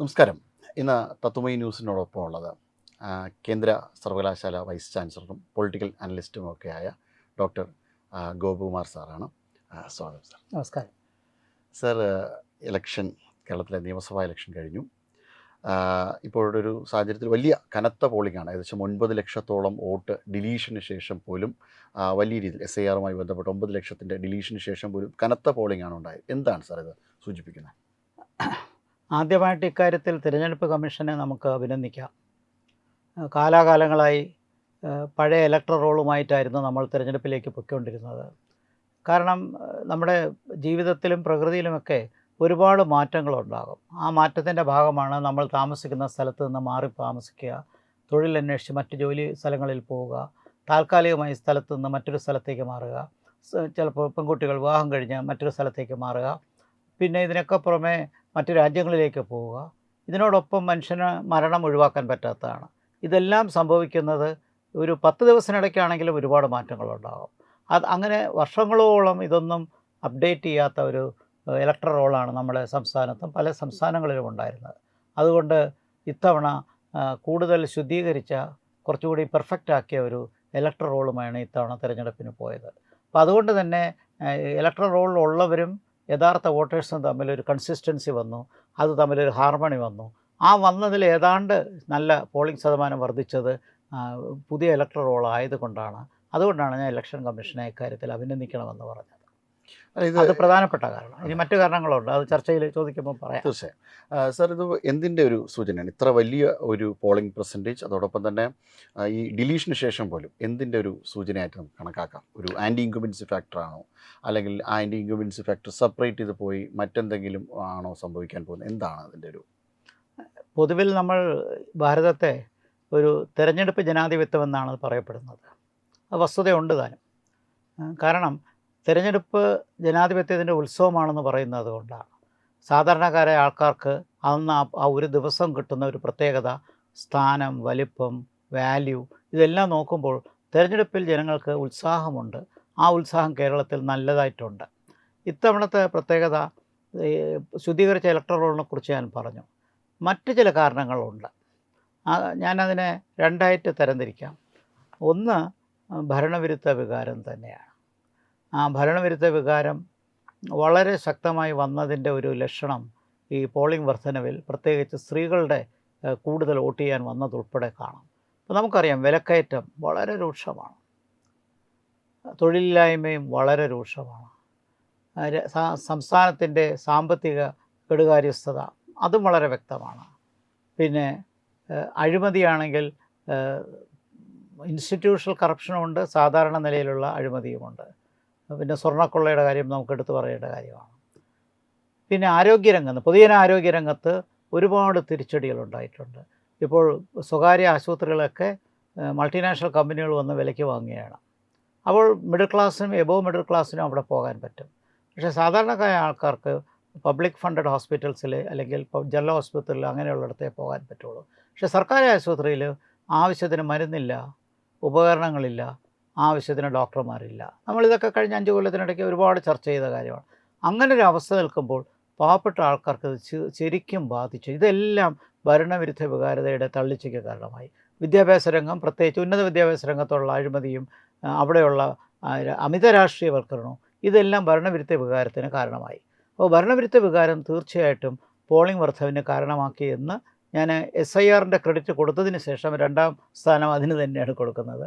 നമസ്കാരം. ഇന്ന് തത്വമയി ന്യൂസിനോടൊപ്പം ഉള്ളത് കേന്ദ്ര സർവകലാശാല വൈസ് ചാൻസലറും പൊളിറ്റിക്കൽ അനലിസ്റ്റുമൊക്കെയായ ഡോക്ടർ ഗോപകുമാർ സാറാണ്. സ്വാഗതം സാർ. നമസ്കാരം സാർ. ഇലക്ഷൻ, കേരളത്തിലെ നിയമസഭാ ഇലക്ഷൻ കഴിഞ്ഞു. ഇപ്പോഴൊരു ഒരു സാഹചര്യത്തിൽ വലിയ കനത്ത പോളിംഗാണ്. ഏകദേശം 9 ലക്ഷത്തോളം വോട്ട് ഡിലീഷന് ശേഷം പോലും വലിയ രീതിയിൽ SIR-മായി ബന്ധപ്പെട്ട് 9 ലക്ഷത്തിൻ്റെ ഡിലീഷന് ശേഷം പോലും കനത്ത പോളിംഗാണ് ഉണ്ടായത്. എന്താണ് സാർ ഇത് സൂചിപ്പിക്കുന്നത്? ആദ്യമായിട്ട് ഇക്കാര്യത്തിൽ തിരഞ്ഞെടുപ്പ് കമ്മീഷനെ നമുക്ക് അഭിനന്ദിക്കാം. കാലാകാലങ്ങളായി പഴയ ഇലക്ട്രൽ റോളുമായിട്ടായിരുന്നു നമ്മൾ തിരഞ്ഞെടുപ്പിലേക്ക് പൊയ്ക്കൊണ്ടിരുന്നത്. കാരണം നമ്മുടെ ജീവിതത്തിലും പ്രകൃതിയിലുമൊക്കെ ഒരുപാട് മാറ്റങ്ങളുണ്ടാകും. ആ മാറ്റത്തിൻ്റെ ഭാഗമാണ് നമ്മൾ താമസിക്കുന്ന സ്ഥലത്ത് നിന്ന് മാറി താമസിക്കുക, തൊഴിലന്വേഷിച്ച് മറ്റ് ജോലി സ്ഥലങ്ങളിൽ പോവുക, താൽക്കാലികമായി സ്ഥലത്ത് നിന്ന് മറ്റൊരു സ്ഥലത്തേക്ക് മാറുക, ചിലപ്പോൾ പെൺകുട്ടികൾ വിവാഹം കഴിഞ്ഞ് മറ്റൊരു സ്ഥലത്തേക്ക് മാറുക, പിന്നെ ഇതിനൊക്കെ പുറമെ മറ്റു രാജ്യങ്ങളിലേക്ക് പോവുക. ഇതിനോടൊപ്പം മനുഷ്യന് മരണം ഒഴിവാക്കാൻ പറ്റാത്തതാണ്. ഇതെല്ലാം സംഭവിക്കുന്നത് ഒരു 10 ദിവസത്തിനിടയ്ക്കാണെങ്കിലും ഒരുപാട് മാറ്റങ്ങളുണ്ടാകും. അങ്ങനെ വർഷങ്ങളോളം ഇതൊന്നും അപ്ഡേറ്റ് ചെയ്യാത്ത ഒരു ഇലക്ട്രൽ റോളാണ് നമ്മുടെ സംസ്ഥാനത്തും പല സംസ്ഥാനങ്ങളിലും ഉണ്ടായിരുന്നത്. അതുകൊണ്ട് ഇത്തവണ കൂടുതൽ ശുദ്ധീകരിച്ച, കുറച്ചുകൂടി പെർഫെക്റ്റ് ആക്കിയ ഒരു ഇലക്ട്രൽ റോളുമായാണ് ഇത്തവണ തിരഞ്ഞെടുപ്പിന് പോയത്. അപ്പോൾ അതുകൊണ്ട് തന്നെ ഇലക്ട്രൽ റോളിലുള്ളവരും യഥാർത്ഥ വോട്ടേഴ്സും തമ്മിലൊരു കൺസിസ്റ്റൻസി വന്നു, അത് തമ്മിലൊരു ഹാർമണി വന്നു. ആ വന്നതിൽ ഏതാണ്ട് നല്ല പോളിംഗ് ശതമാനം വർദ്ധിച്ചത് പുതിയ ഇലക്ട്രൽ റോൾ ആയതുകൊണ്ടാണ്. അതുകൊണ്ടാണ് ഞാൻ ഇലക്ഷൻ കമ്മീഷനെ ഇക്കാര്യത്തിൽ അഭിനന്ദിക്കണമെന്ന് പറഞ്ഞത്. അത് പ്രധാനപ്പെട്ട കാരണം. ഇനി മറ്റു കാരണങ്ങളുണ്ട്, അത് ചർച്ചയിൽ ചോദിക്കുമ്പോൾ പറയാം. തീർച്ചയായും. സാർ, ഇത് എന്തിൻ്റെ ഒരു സൂചനയാണ്? ഇത്ര വലിയ ഒരു പോളിംഗ് പെർസെൻറ്റേജ്, അതോടൊപ്പം തന്നെ ഈ ഡിലീഷന് ശേഷം പോലും എന്തിൻ്റെ ഒരു സൂചനയായിട്ട് നമുക്ക് കണക്കാക്കാം? ഒരു ആൻറ്റി ഇൻകുബൻസി ഫാക്ടറാണോ, അല്ലെങ്കിൽ ആൻറ്റി ഇൻകുബൻസി ഫാക്ടർ സെപ്പറേറ്റ് ചെയ്ത് പോയി മറ്റെന്തെങ്കിലും ആണോ സംഭവിക്കാൻ പോകുന്നത്? എന്താണ് അതിൻ്റെ ഒരു? പൊതുവിൽ നമ്മൾ ഭാരതത്തെ ഒരു തെരഞ്ഞെടുപ്പ് ജനാധിപത്യം എന്നാണ് പറയപ്പെടുന്നത്. അത് വസ്തുതയുണ്ട് താനും. കാരണം തിരഞ്ഞെടുപ്പ് ജനാധിപത്യത്തിൻ്റെ ഉത്സവമാണെന്ന് പറയുന്നത് കൊണ്ടാണ്. സാധാരണക്കാരായ ആൾക്കാർക്ക് അന്ന് ആ ഒരു ദിവസം കിട്ടുന്ന ഒരു പ്രത്യേകത, സ്ഥാനം, വലിപ്പം, വാല്യൂ, ഇതെല്ലാം നോക്കുമ്പോൾ തിരഞ്ഞെടുപ്പിൽ ജനങ്ങൾക്ക് ഉത്സാഹമുണ്ട്. ആ ഉത്സാഹം കേരളത്തിൽ നല്ലതായിട്ടുണ്ട്. ഇത്തവണത്തെ പ്രത്യേകത, ശുദ്ധീകരിച്ച ഇലക്ട്രൽ റോളിനെ കുറിച്ച് ഞാൻ പറഞ്ഞു. മറ്റ് ചില കാരണങ്ങളുണ്ട്. ഞാനതിനെ രണ്ടായിട്ട് തരംതിരിക്കാം. ഒന്ന് ഭരണവിരുദ്ധ വികാരം തന്നെയാണ്. ആ ഭരണവിരുദ്ധ വികാരം വളരെ ശക്തമായി വന്നതിൻ്റെ ഒരു ലക്ഷണം ഈ പോളിംഗ് വർധനവിൽ, പ്രത്യേകിച്ച് സ്ത്രീകളുടെ കൂടുതൽ വോട്ട് ചെയ്യാൻ വന്നതുൾപ്പെടെ കാണാം. അപ്പോൾ നമുക്കറിയാം, വിലക്കയറ്റം വളരെ രൂക്ഷമാണ്, തൊഴിലില്ലായ്മയും വളരെ രൂക്ഷമാണ്, സംസ്ഥാനത്തിൻ്റെ സാമ്പത്തിക കെടുകാര്യസ്ഥത അതും വളരെ വ്യക്തമാണ്. പിന്നെ അഴിമതിയാണെങ്കിൽ ഇൻസ്റ്റിറ്റ്യൂഷണൽ കറപ്ഷനുമുണ്ട്, സാധാരണ നിലയിലുള്ള അഴിമതിയുമുണ്ട്. പിന്നെ സ്വർണ്ണക്കൊള്ളയുടെ കാര്യം നമുക്കെടുത്ത് പറയേണ്ട കാര്യമാണ്. പിന്നെ ആരോഗ്യരംഗത്ത്, പൊതുജന ആരോഗ്യരംഗത്ത് ഒരുപാട് തിരിച്ചടികളുണ്ടായിട്ടുണ്ട്. ഇപ്പോൾ സ്വകാര്യ ആശുപത്രികളൊക്കെ മൾട്ടിനാഷണൽ കമ്പനികൾ വന്ന് വിലയ്ക്ക് വാങ്ങുകയാണ്. അപ്പോൾ മിഡിൽ ക്ലാസ്സിനും എബോവ് മിഡിൽ ക്ലാസ്സിനും അവിടെ പോകാൻ പറ്റും. പക്ഷേ സാധാരണക്കാരായ ആൾക്കാർക്ക് പബ്ലിക് ഫണ്ടഡ് ഹോസ്പിറ്റൽസിൽ അല്ലെങ്കിൽ ജനറൽ ഹോസ്പിറ്റലിൽ അങ്ങനെയുള്ളിടത്തേ പോകാൻ പറ്റുള്ളൂ. പക്ഷേ സർക്കാർ ആശുപത്രിയിൽ ആവശ്യത്തിന് മരുന്നില്ല, ഉപകരണങ്ങളില്ല, ആവശ്യത്തിന് ഡോക്ടർമാരില്ല. നമ്മളിതൊക്കെ കഴിഞ്ഞ 5 കൊല്ലത്തിനിടയ്ക്ക് ഒരുപാട് ചർച്ച ചെയ്ത കാര്യമാണ്. അങ്ങനൊരു അവസ്ഥ നിൽക്കുമ്പോൾ പാവപ്പെട്ട ആൾക്കാർക്ക് ശരിക്കും ബാധിച്ചു. ഇതെല്ലാം ഭരണവിരുദ്ധ വികാരതയുടെ തള്ളിച്ചയ്ക്ക് കാരണമായി. വിദ്യാഭ്യാസ രംഗം, പ്രത്യേകിച്ച് ഉന്നത വിദ്യാഭ്യാസ രംഗത്തുള്ള അഴിമതിയും അവിടെയുള്ള അമിത രാഷ്ട്രീയവൽക്കരണവും ഇതെല്ലാം ഭരണവിരുദ്ധ വികാരത്തിന് കാരണമായി. അപ്പോൾ ഭരണവിരുദ്ധ വികാരം തീർച്ചയായിട്ടും പോളിംഗ് വർധനവിന് കാരണമാക്കി എന്ന് ഞാൻ SIR-ൻ്റെ ക്രെഡിറ്റ് കൊടുത്തതിന് ശേഷം 2ാം സ്ഥാനം അതിന് തന്നെയാണ് കൊടുക്കുന്നത്.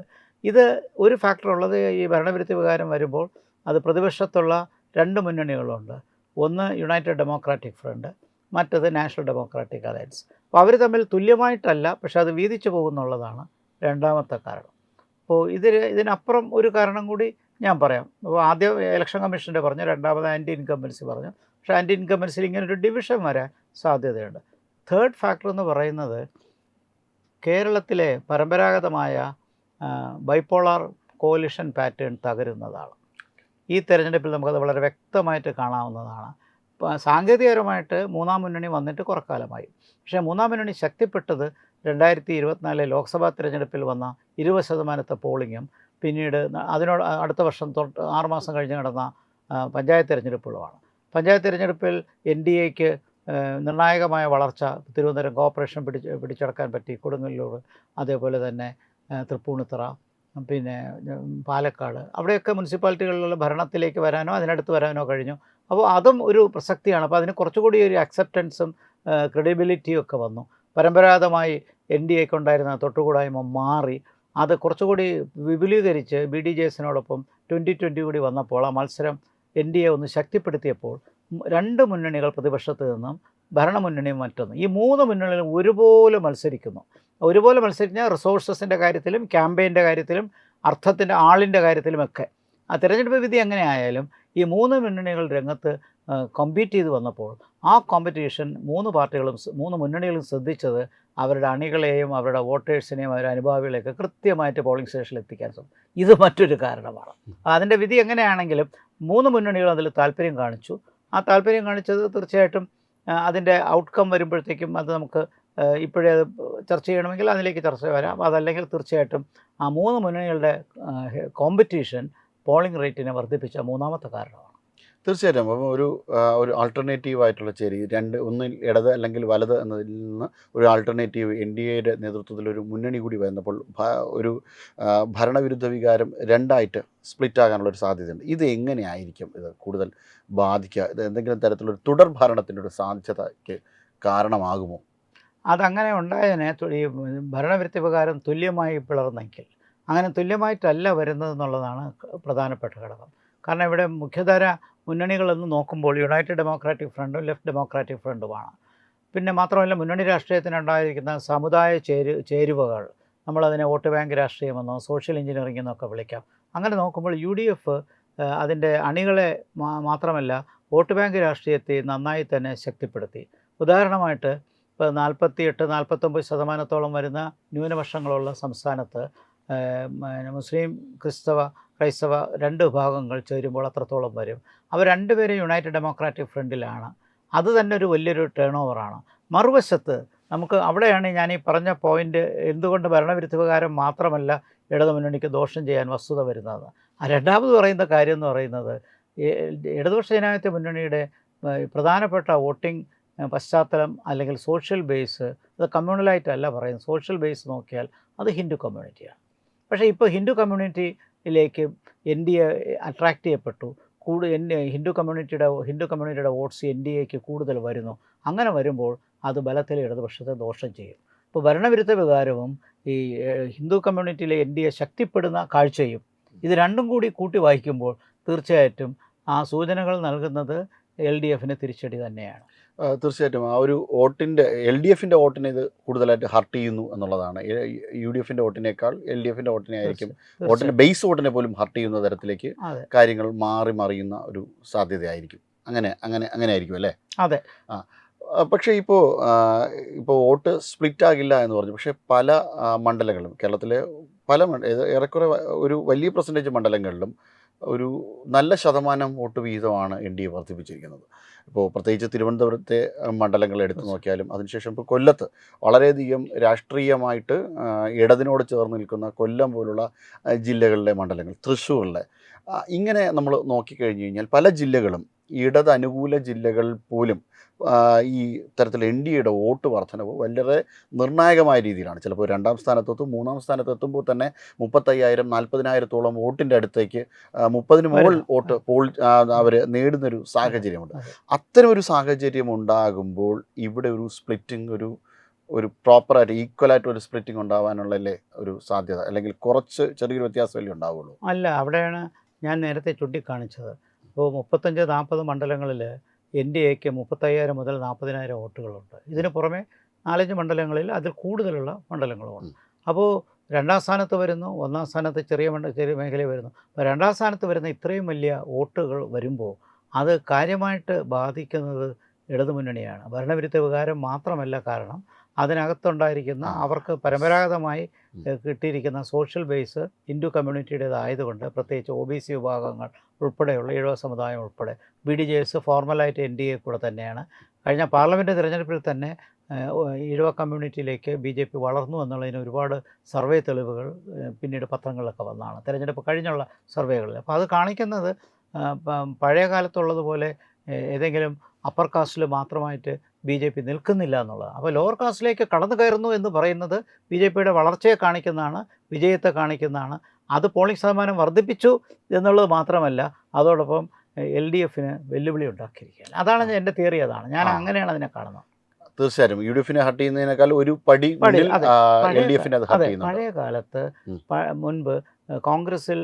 ഇത് ഒരു ഫാക്ടറുള്ളത്, ഈ ഭരണവിരുദ്ധ വികാരം വരുമ്പോൾ അത് പ്രതിപക്ഷത്തുള്ള 2 മുന്നണികളുണ്ട്. ഒന്ന് യുണൈറ്റഡ് ഡെമോക്രാറ്റിക് ഫ്രണ്ട്, മറ്റത് നാഷണൽ ഡെമോക്രാറ്റിക് അലയൻസ്. അപ്പോൾ അവർ തമ്മിൽ തുല്യമായിട്ടല്ല, പക്ഷേ അത് വീതിച്ചു പോകുന്നുള്ളതാണ് രണ്ടാമത്തെ കാരണം. അപ്പോൾ ഇതിനപ്പുറം ഒരു കാരണം കൂടി ഞാൻ പറയാം. അപ്പോൾ ആദ്യം ഇലക്ഷൻ കമ്മീഷൻ്റെ പറഞ്ഞു, രണ്ടാമത് ആൻറ്റി ഇൻകംബൻസി പറഞ്ഞു. പക്ഷേ ആൻറ്റി ഇൻകംബൻസിയിൽ ഇങ്ങനൊരു ഡിവിഷൻ വരാൻ സാധ്യതയുണ്ട്. തേർഡ് ഫാക്ടർ എന്ന് പറയുന്നത് കേരളത്തിലെ പരമ്പരാഗതമായ ബൈപോളാർ കോalition പാറ്റേൺ തകരുന്നതാണ്. ഈ തെരഞ്ഞെടുപ്പിൽ നമുക്കത് വളരെ വ്യക്തമായിട്ട് കാണാവുന്നതാണ്. സാങ്കേതികപരമായിട്ട് 3ാം മുന്നണി വന്നിട്ട് കുറക്കാലമായി. പക്ഷേ 3ാം മുന്നണി ശക്തിപ്പെട്ടത് 2024 ലോക്സഭാ തിരഞ്ഞെടുപ്പിൽ വന്ന 20% പോളിങ്ങും, പിന്നീട് അതിനോട് അടുത്ത വർഷം 6 മാസം കഴിഞ്ഞ് നടന്ന പഞ്ചായത്ത് തിരഞ്ഞെടുപ്പുകളുമാണ്. പഞ്ചായത്ത് തിരഞ്ഞെടുപ്പിൽ NDAക്ക് നിർണായകമായ വളർച്ച തിരുവനന്തപുരം കോർപ്പറേഷൻ പിടിച്ചടക്കാൻ പറ്റി. കൊടുങ്ങല്ലൂർ, അതേപോലെ തന്നെ തൃപ്പൂണിത്തുറ, പിന്നെ പാലക്കാട്, അവിടെയൊക്കെ മുനിസിപ്പാലിറ്റികളിലുള്ള ഭരണത്തിലേക്ക് വരാനോ അതിനടുത്ത് വരാനോ കഴിഞ്ഞു. അപ്പോൾ അതും ഒരു പ്രസക്തിയാണ്. അപ്പോൾ അതിന് കുറച്ചുകൂടി ഒരു അക്സെപ്റ്റൻസും ക്രെഡിബിലിറ്റിയും ഒക്കെ വന്നു. പരമ്പരാഗതമായി NDAക്ക് ഉണ്ടായിരുന്ന തൊട്ടുകൂടായ്മ മാറി അത് കുറച്ചുകൂടി വിപുലീകരിച്ച് BDJSനോടൊപ്പം 2020 കൂടി വന്നപ്പോൾ ആ മത്സരം NDA ഒന്ന് ശക്തിപ്പെടുത്തിയപ്പോൾ 2 മുന്നണികൾ പ്രതിപക്ഷത്ത് നിന്നും ഭരണമുന്നണിയും മറ്റൊന്ന്, ഈ 3 മുന്നണികളും ഒരുപോലെ മത്സരിക്കുന്നു. ഒരുപോലെ മത്സരിച്ചാൽ റിസോഴ്സസിൻ്റെ കാര്യത്തിലും ക്യാമ്പയിൻ്റെ കാര്യത്തിലും അർത്ഥത്തിൻ്റെ ആളിൻ്റെ കാര്യത്തിലുമൊക്കെ. ആ തിരഞ്ഞെടുപ്പ് വിധി എങ്ങനെ ആയാലും ഈ 3 മുന്നണികൾ രംഗത്ത് കോമ്പീറ്റ് ചെയ്ത് വന്നപ്പോൾ ആ കോമ്പറ്റീഷൻ 3 പാർട്ടികളും 3 മുന്നണികളും ശ്രദ്ധിച്ചത് അവരുടെ അണികളെയും അവരുടെ വോട്ടേഴ്സിനെയും അവരുടെ അനുഭാവികളെയൊക്കെ കൃത്യമായിട്ട് പോളിംഗ് സ്റ്റേഷനിൽ എത്തിക്കാൻ ശ്രമിച്ചു. ഇത് മറ്റൊരു കാരണമാണ്. അതിൻ്റെ വിധി എങ്ങനെയാണെങ്കിലും 3 മുന്നണികളും അതിൽ താല്പര്യം കാണിച്ചു. ആ താല്പര്യം കാണിച്ചത് തീർച്ചയായിട്ടും അതിൻ്റെ ഔട്ട്കം വരുമ്പോഴത്തേക്കും അത് നമുക്ക് ഇപ്പോഴേ അത് ചർച്ച ചെയ്യണമെങ്കിൽ അതിലേക്ക് ചർച്ച വരാം. അതല്ലെങ്കിൽ തീർച്ചയായിട്ടും ആ 3 മുന്നണികളുടെ കോമ്പറ്റീഷൻ പോളിംഗ് റേറ്റിനെ വർദ്ധിപ്പിച്ച 3ാമത്തെ കാരണമാണ്. തീർച്ചയായിട്ടും. അപ്പോൾ ഒരു ആൾട്ടർനേറ്റീവായിട്ടുള്ള ചേരി ഒന്നിൽ ഇടത് അല്ലെങ്കിൽ വലത് എന്നതിൽ നിന്ന് ഒരു ആൾട്ടർനേറ്റീവ് NDAയുടെ നേതൃത്വത്തിലൊരു മുന്നണി കൂടി വരുന്നപ്പോൾ ഒരു ഭരണവിരുദ്ധ വികാരം 2ആയിട്ട് സ്പ്ലിറ്റ് ആകാനുള്ളൊരു സാധ്യതയുണ്ട്. ഇത് എങ്ങനെയായിരിക്കും ഇത് കൂടുതൽ ബാധിക്കുക? ഇത് എന്തെങ്കിലും തരത്തിലൊരു തുടർ ഭരണത്തിൻ്റെ ഒരു സാധ്യതയ്ക്ക് കാരണമാകുമോ? അതങ്ങനെ ഉണ്ടായതിനെ ഈ ഭരണവിരുദ്ധ വികാരം തുല്യമായി പിളർന്നെങ്കിൽ അങ്ങനെ തുല്യമായിട്ടല്ല വരുന്നതെന്നുള്ളതാണ് പ്രധാനപ്പെട്ട ഘടകം. കാരണം ഇവിടെ മുഖ്യധാര മുന്നണികളെന്ന് നോക്കുമ്പോൾ യുണൈറ്റഡ് ഡെമോക്രാറ്റിക് ഫ്രണ്ടും ലെഫ്റ്റ് ഡെമോക്രാറ്റിക് ഫ്രണ്ടുമാണ്. പിന്നെ മാത്രമല്ല മുന്നണി രാഷ്ട്രീയത്തിനുണ്ടായിരിക്കുന്ന സമുദായ ചേരുവകൾ, നമ്മളതിനെ വോട്ട് ബാങ്ക് രാഷ്ട്രീയമെന്നോ സോഷ്യൽ എഞ്ചിനീയറിംഗ് എന്നൊക്കെ വിളിക്കാം. അങ്ങനെ നോക്കുമ്പോൾ UDF അതിൻ്റെ അണികളെ മാത്രമല്ല വോട്ട് ബാങ്ക് രാഷ്ട്രീയത്തെ നന്നായി തന്നെ ശക്തിപ്പെടുത്തി. ഉദാഹരണമായിട്ട് ഇപ്പോൾ 48-49% വരുന്ന ന്യൂനപക്ഷങ്ങളുള്ള സംസ്ഥാനത്ത് മുസ്ലിം ക്രൈസ്തവ 2 വിഭാഗങ്ങൾ ചേരുമ്പോൾ അത്രത്തോളം വരും. അവർ 2 പേരും യുണൈറ്റഡ് ഡെമോക്രാറ്റിക് ഫ്രണ്ടിലാണ്. അത് തന്നെ ഒരു വലിയൊരു ടേൺ ഓവറാണ്. മറുവശത്ത് നമുക്ക് അവിടെയാണ് ഞാൻ ഈ പറഞ്ഞ പോയിൻ്റ്, എന്തുകൊണ്ട് ഭരണവിരുദ്ധ വികാരം മാത്രമല്ല ഇടതുമുന്നണിക്ക് ദോഷം ചെയ്യാൻ വസ്തുത വരുന്നത്. രണ്ടാമത് പറയുന്ന കാര്യം എന്ന് പറയുന്നത് ഇടതുപക്ഷ ജനാധിപത്യ മുന്നണിയുടെ പ്രധാനപ്പെട്ട വോട്ടിംഗ് പശ്ചാത്തലം അല്ലെങ്കിൽ സോഷ്യൽ ബേസ്, അത് കമ്മ്യൂണലായിട്ടല്ല പറയുന്നത്, സോഷ്യൽ ബേസ് നോക്കിയാൽ അത് ഹിന്ദു കമ്മ്യൂണിറ്റിയാണ്. പക്ഷേ ഇപ്പോൾ ഹിന്ദു കമ്മ്യൂണിറ്റിയിലേക്ക് NDA അട്രാക്റ്റ് ചെയ്യപ്പെട്ടു. ഹിന്ദു കമ്മ്യൂണിറ്റിയുടെ വോട്ട്സ് NDAക്ക് കൂടുതൽ വരുന്നു. അങ്ങനെ വരുമ്പോൾ അത് ബലത്തിൽ ഇടതുപക്ഷത്തെ ദോഷം ചെയ്യും. ഇപ്പോൾ ഭരണവിരുദ്ധ വികാരവും ഈ ഹിന്ദു കമ്മ്യൂണിറ്റിയിലെ NDA ശക്തിപ്പെടുന്ന കാഴ്ചയും ഇത് രണ്ടും കൂടി കൂട്ടി വായിക്കുമ്പോൾ തീർച്ചയായിട്ടും ആ സൂചനകൾ നൽകുന്നത് LDFന് തിരിച്ചടി തന്നെയാണ്. തീർച്ചയായിട്ടും ആ ഒരു വോട്ടിൻ്റെ LDFൻ്റെ വോട്ടിനെ ഇത് കൂടുതലായിട്ട് ഹർട്ട് ചെയ്യുന്നു എന്നുള്ളതാണ്. UDFൻ്റെ വോട്ടിനേക്കാൾ LDFൻ്റെ വോട്ടിനെ ആയിരിക്കും, വോട്ടിൻ്റെ ബേസ് വോട്ടിനെ പോലും ഹർട്ട് ചെയ്യുന്ന തരത്തിലേക്ക് കാര്യങ്ങൾ മറിയുന്ന ഒരു സാധ്യതയായിരിക്കും. അങ്ങനെ ആയിരിക്കും അല്ലേ? അതെ. പക്ഷേ ഇപ്പോൾ വോട്ട് സ്പ്ലിറ്റ് ആകില്ല എന്ന് പറഞ്ഞു. പക്ഷേ പല മണ്ഡലങ്ങളിലും, കേരളത്തിലെ ഏറെക്കുറെ ഒരു വലിയ പെർസെൻറ്റേജ് മണ്ഡലങ്ങളിലും ഒരു നല്ല ശതമാനം വോട്ട് വീതമാണ് NDA വർദ്ധിപ്പിച്ചിരിക്കുന്നത്. ഇപ്പോൾ പ്രത്യേകിച്ച് തിരുവനന്തപുരത്തെ മണ്ഡലങ്ങൾ എടുത്തു നോക്കിയാലും, അതിനുശേഷം ഇപ്പോൾ കൊല്ലത്ത് വളരെയധികം രാഷ്ട്രീയമായിട്ട് ഇടതിനോട് ചേർന്ന് നിൽക്കുന്ന കൊല്ലം പോലുള്ള ജില്ലകളിലെ മണ്ഡലങ്ങൾ, തൃശ്ശൂരിലെ, ഇങ്ങനെ നമ്മൾ നോക്കിക്കഴിഞ്ഞ് കഴിഞ്ഞാൽ പല ജില്ലകളും ഇടത് അനുകൂല ജില്ലകൾ പോലും ഈ തരത്തിൽ NDAയുടെ വോട്ട് വർധനവ് വളരെ നിർണായകമായ രീതിയിലാണ്. ചിലപ്പോൾ 2ാം സ്ഥാനത്തെത്തും, 3ാം സ്ഥാനത്തെത്തുമ്പോൾ തന്നെ 35,000-40,000 വോട്ടിൻ്റെ അടുത്തേക്ക് 30-ന് മുകളിൽ വോട്ട് അവർ നേടുന്നൊരു സാഹചര്യമുണ്ട്. അത്തരം ഒരു സാഹചര്യം ഉണ്ടാകുമ്പോൾ ഇവിടെ ഒരു സ്പ്ലിറ്റിംഗ്, ഒരു പ്രോപ്പറായിട്ട് ഈക്വലായിട്ട് ഒരു സ്പ്ലിറ്റിംഗ് ഉണ്ടാവാനുള്ളല്ലേ ഒരു സാധ്യത? അല്ലെങ്കിൽ ചെറിയൊരു വ്യത്യാസമല്ലേ ഉണ്ടാവുള്ളൂ? അല്ല, അവിടെയാണ് ഞാൻ നേരത്തെ ചൂണ്ടിക്കാണിച്ചത്. ഇപ്പോൾ 35-40 മണ്ഡലങ്ങളിൽ NDAക്ക് 35,000 മുതൽ 40,000 വോട്ടുകളുണ്ട്. ഇതിന് പുറമെ 4-5 മണ്ഡലങ്ങളിൽ അതിൽ കൂടുതലുള്ള മണ്ഡലങ്ങളുമുണ്ട്. അപ്പോൾ 2ാം സ്ഥാനത്ത് വരുന്നു, 1ാം സ്ഥാനത്ത് ചെറിയ മേഖലയിൽ വരുന്നു. അപ്പോൾ 2ാം സ്ഥാനത്ത് വരുന്ന ഇത്രയും വലിയ വോട്ടുകൾ വരുമ്പോൾ അത് കാര്യമായിട്ട് ബാധിക്കുന്നത് ഇടതുമുന്നണിയാണ്. ഭരണവിരുദ്ധ വികാരം മാത്രമല്ല കാരണം, അതിനകത്തുണ്ടായിരിക്കുന്ന അവർക്ക് പരമ്പരാഗതമായി കിട്ടിയിരിക്കുന്ന സോഷ്യൽ ബേസ് ഹിന്ദു കമ്മ്യൂണിറ്റിയുടേതായതുകൊണ്ട്, പ്രത്യേകിച്ച് OBC വിഭാഗങ്ങൾ ഉൾപ്പെടെയുള്ള ഈഴവ സമുദായം ഉൾപ്പെടെ BDJS ഫോർമലായിട്ട് NDA കൂടെ തന്നെയാണ്. കഴിഞ്ഞ പാർലമെൻറ്റ് തിരഞ്ഞെടുപ്പിൽ തന്നെ ഈഴവ കമ്മ്യൂണിറ്റിയിലേക്ക് BJP വളർന്നു എന്നുള്ളതിന് ഒരുപാട് സർവേ തെളിവുകൾ പിന്നീട് പത്രങ്ങളിലൊക്കെ വന്നതാണ്, തിരഞ്ഞെടുപ്പ് കഴിഞ്ഞുള്ള സർവേകളിൽ. അപ്പോൾ അത് കാണിക്കുന്നത് പഴയ കാലത്തുള്ളതുപോലെ ഏതെങ്കിലും അപ്പർ കാസ്റ്റിൽ മാത്രമായിട്ട് BJP നിൽക്കുന്നില്ല എന്നുള്ളതാണ്. അപ്പോൾ ലോവർ കാസ്റ്റിലേക്ക് കടന്നു കയറുന്നു എന്ന് പറയുന്നത് BJPയുടെ വളർച്ചയെ കാണിക്കുന്നതാണ്, വിജയത്തെ കാണിക്കുന്നതാണ്. അത് പോളിംഗ് ശതമാനം വർദ്ധിപ്പിച്ചു എന്നുള്ളത് മാത്രമല്ല, അതോടൊപ്പം LDFന് വെല്ലുവിളി ഉണ്ടാക്കിയിരിക്കുകയാണ്. അതാണ് എൻ്റെ തിയറി. അതാണ് ഞാൻ അങ്ങനെയാണ് അതിനെ കാണുന്നത്. തീർച്ചയായും UDF ഹർട്ട് ചെയ്യുന്നതിനേക്കാൾ ഒരു പടി LDF അത് ഹർട്ട് ചെയ്യുന്നുണ്ട്. പഴയ കാലത്ത് മുൻപ് കോൺഗ്രസിൽ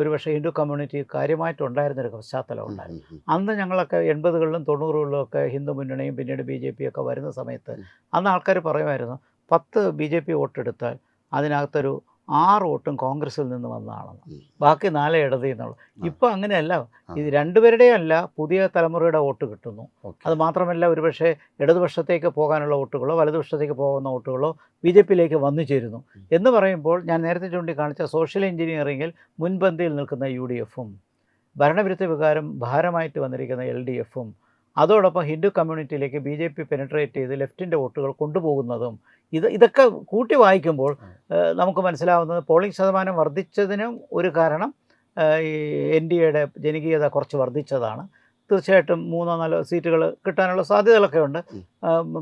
ഒരുപക്ഷെ ഹിന്ദു കമ്മ്യൂണിറ്റി കാര്യമായിട്ടുണ്ടായിരുന്നൊരു പശ്ചാത്തലം ഉണ്ടായിരുന്നു. അന്ന് ഞങ്ങളൊക്കെ 80കളിലും 90കളിലും ഒക്കെ ഹിന്ദു മുന്നണിയും പിന്നീട് BJP ഒക്കെ വരുന്ന സമയത്ത് അന്ന് ആൾക്കാർ പറയുമായിരുന്നു 10 BJP വോട്ടെടുത്താൽ അതിനകത്തൊരു 6 വോട്ടും കോൺഗ്രസിൽ നിന്ന് വന്നതാണെന്ന്, ബാക്കി 4 ഇടതിൽ നിന്നുള്ളൂ. ഇപ്പോൾ അങ്ങനെയല്ല. ഇത് രണ്ടുപേരുടെയും അല്ല, പുതിയ തലമുറയുടെ വോട്ട് കിട്ടുന്നു. അത് മാത്രമല്ല, ഒരുപക്ഷെ ഇടതുപക്ഷത്തേക്ക് പോകാനുള്ള വോട്ടുകളോ വലതുപക്ഷത്തേക്ക് പോകുന്ന വോട്ടുകളോ BJPയിലേക്ക് വന്നു ചേരുന്നു എന്ന് പറയുമ്പോൾ ഞാൻ നേരത്തെ ചൂണ്ടിക്കാണിച്ച സോഷ്യൽ എഞ്ചിനീയറിങ്ങിൽ മുൻപന്തിയിൽ നിൽക്കുന്ന UDFും ഭരണവിരുദ്ധ വികാരം ഭാരമായിട്ട് വന്നിരിക്കുന്ന LDFും അതോടൊപ്പം ഹിന്ദു കമ്മ്യൂണിറ്റിയിലേക്ക് BJP പെനിട്രേറ്റ് ചെയ്ത് ലെഫ്റ്റിൻ്റെ വോട്ടുകൾ കൊണ്ടുപോകുന്നതും ഇതൊക്കെ കൂട്ടി വായിക്കുമ്പോൾ നമുക്ക് മനസ്സിലാവുന്നത് പോളിംഗ് ശതമാനം വർദ്ധിച്ചതിനും ഒരു കാരണം ഈ NDAയുടെ ജനകീയത കുറച്ച് വർദ്ധിച്ചതാണ്. തീർച്ചയായിട്ടും 3-4 സീറ്റുകൾ കിട്ടാനുള്ള സാധ്യതകളൊക്കെ ഉണ്ട്.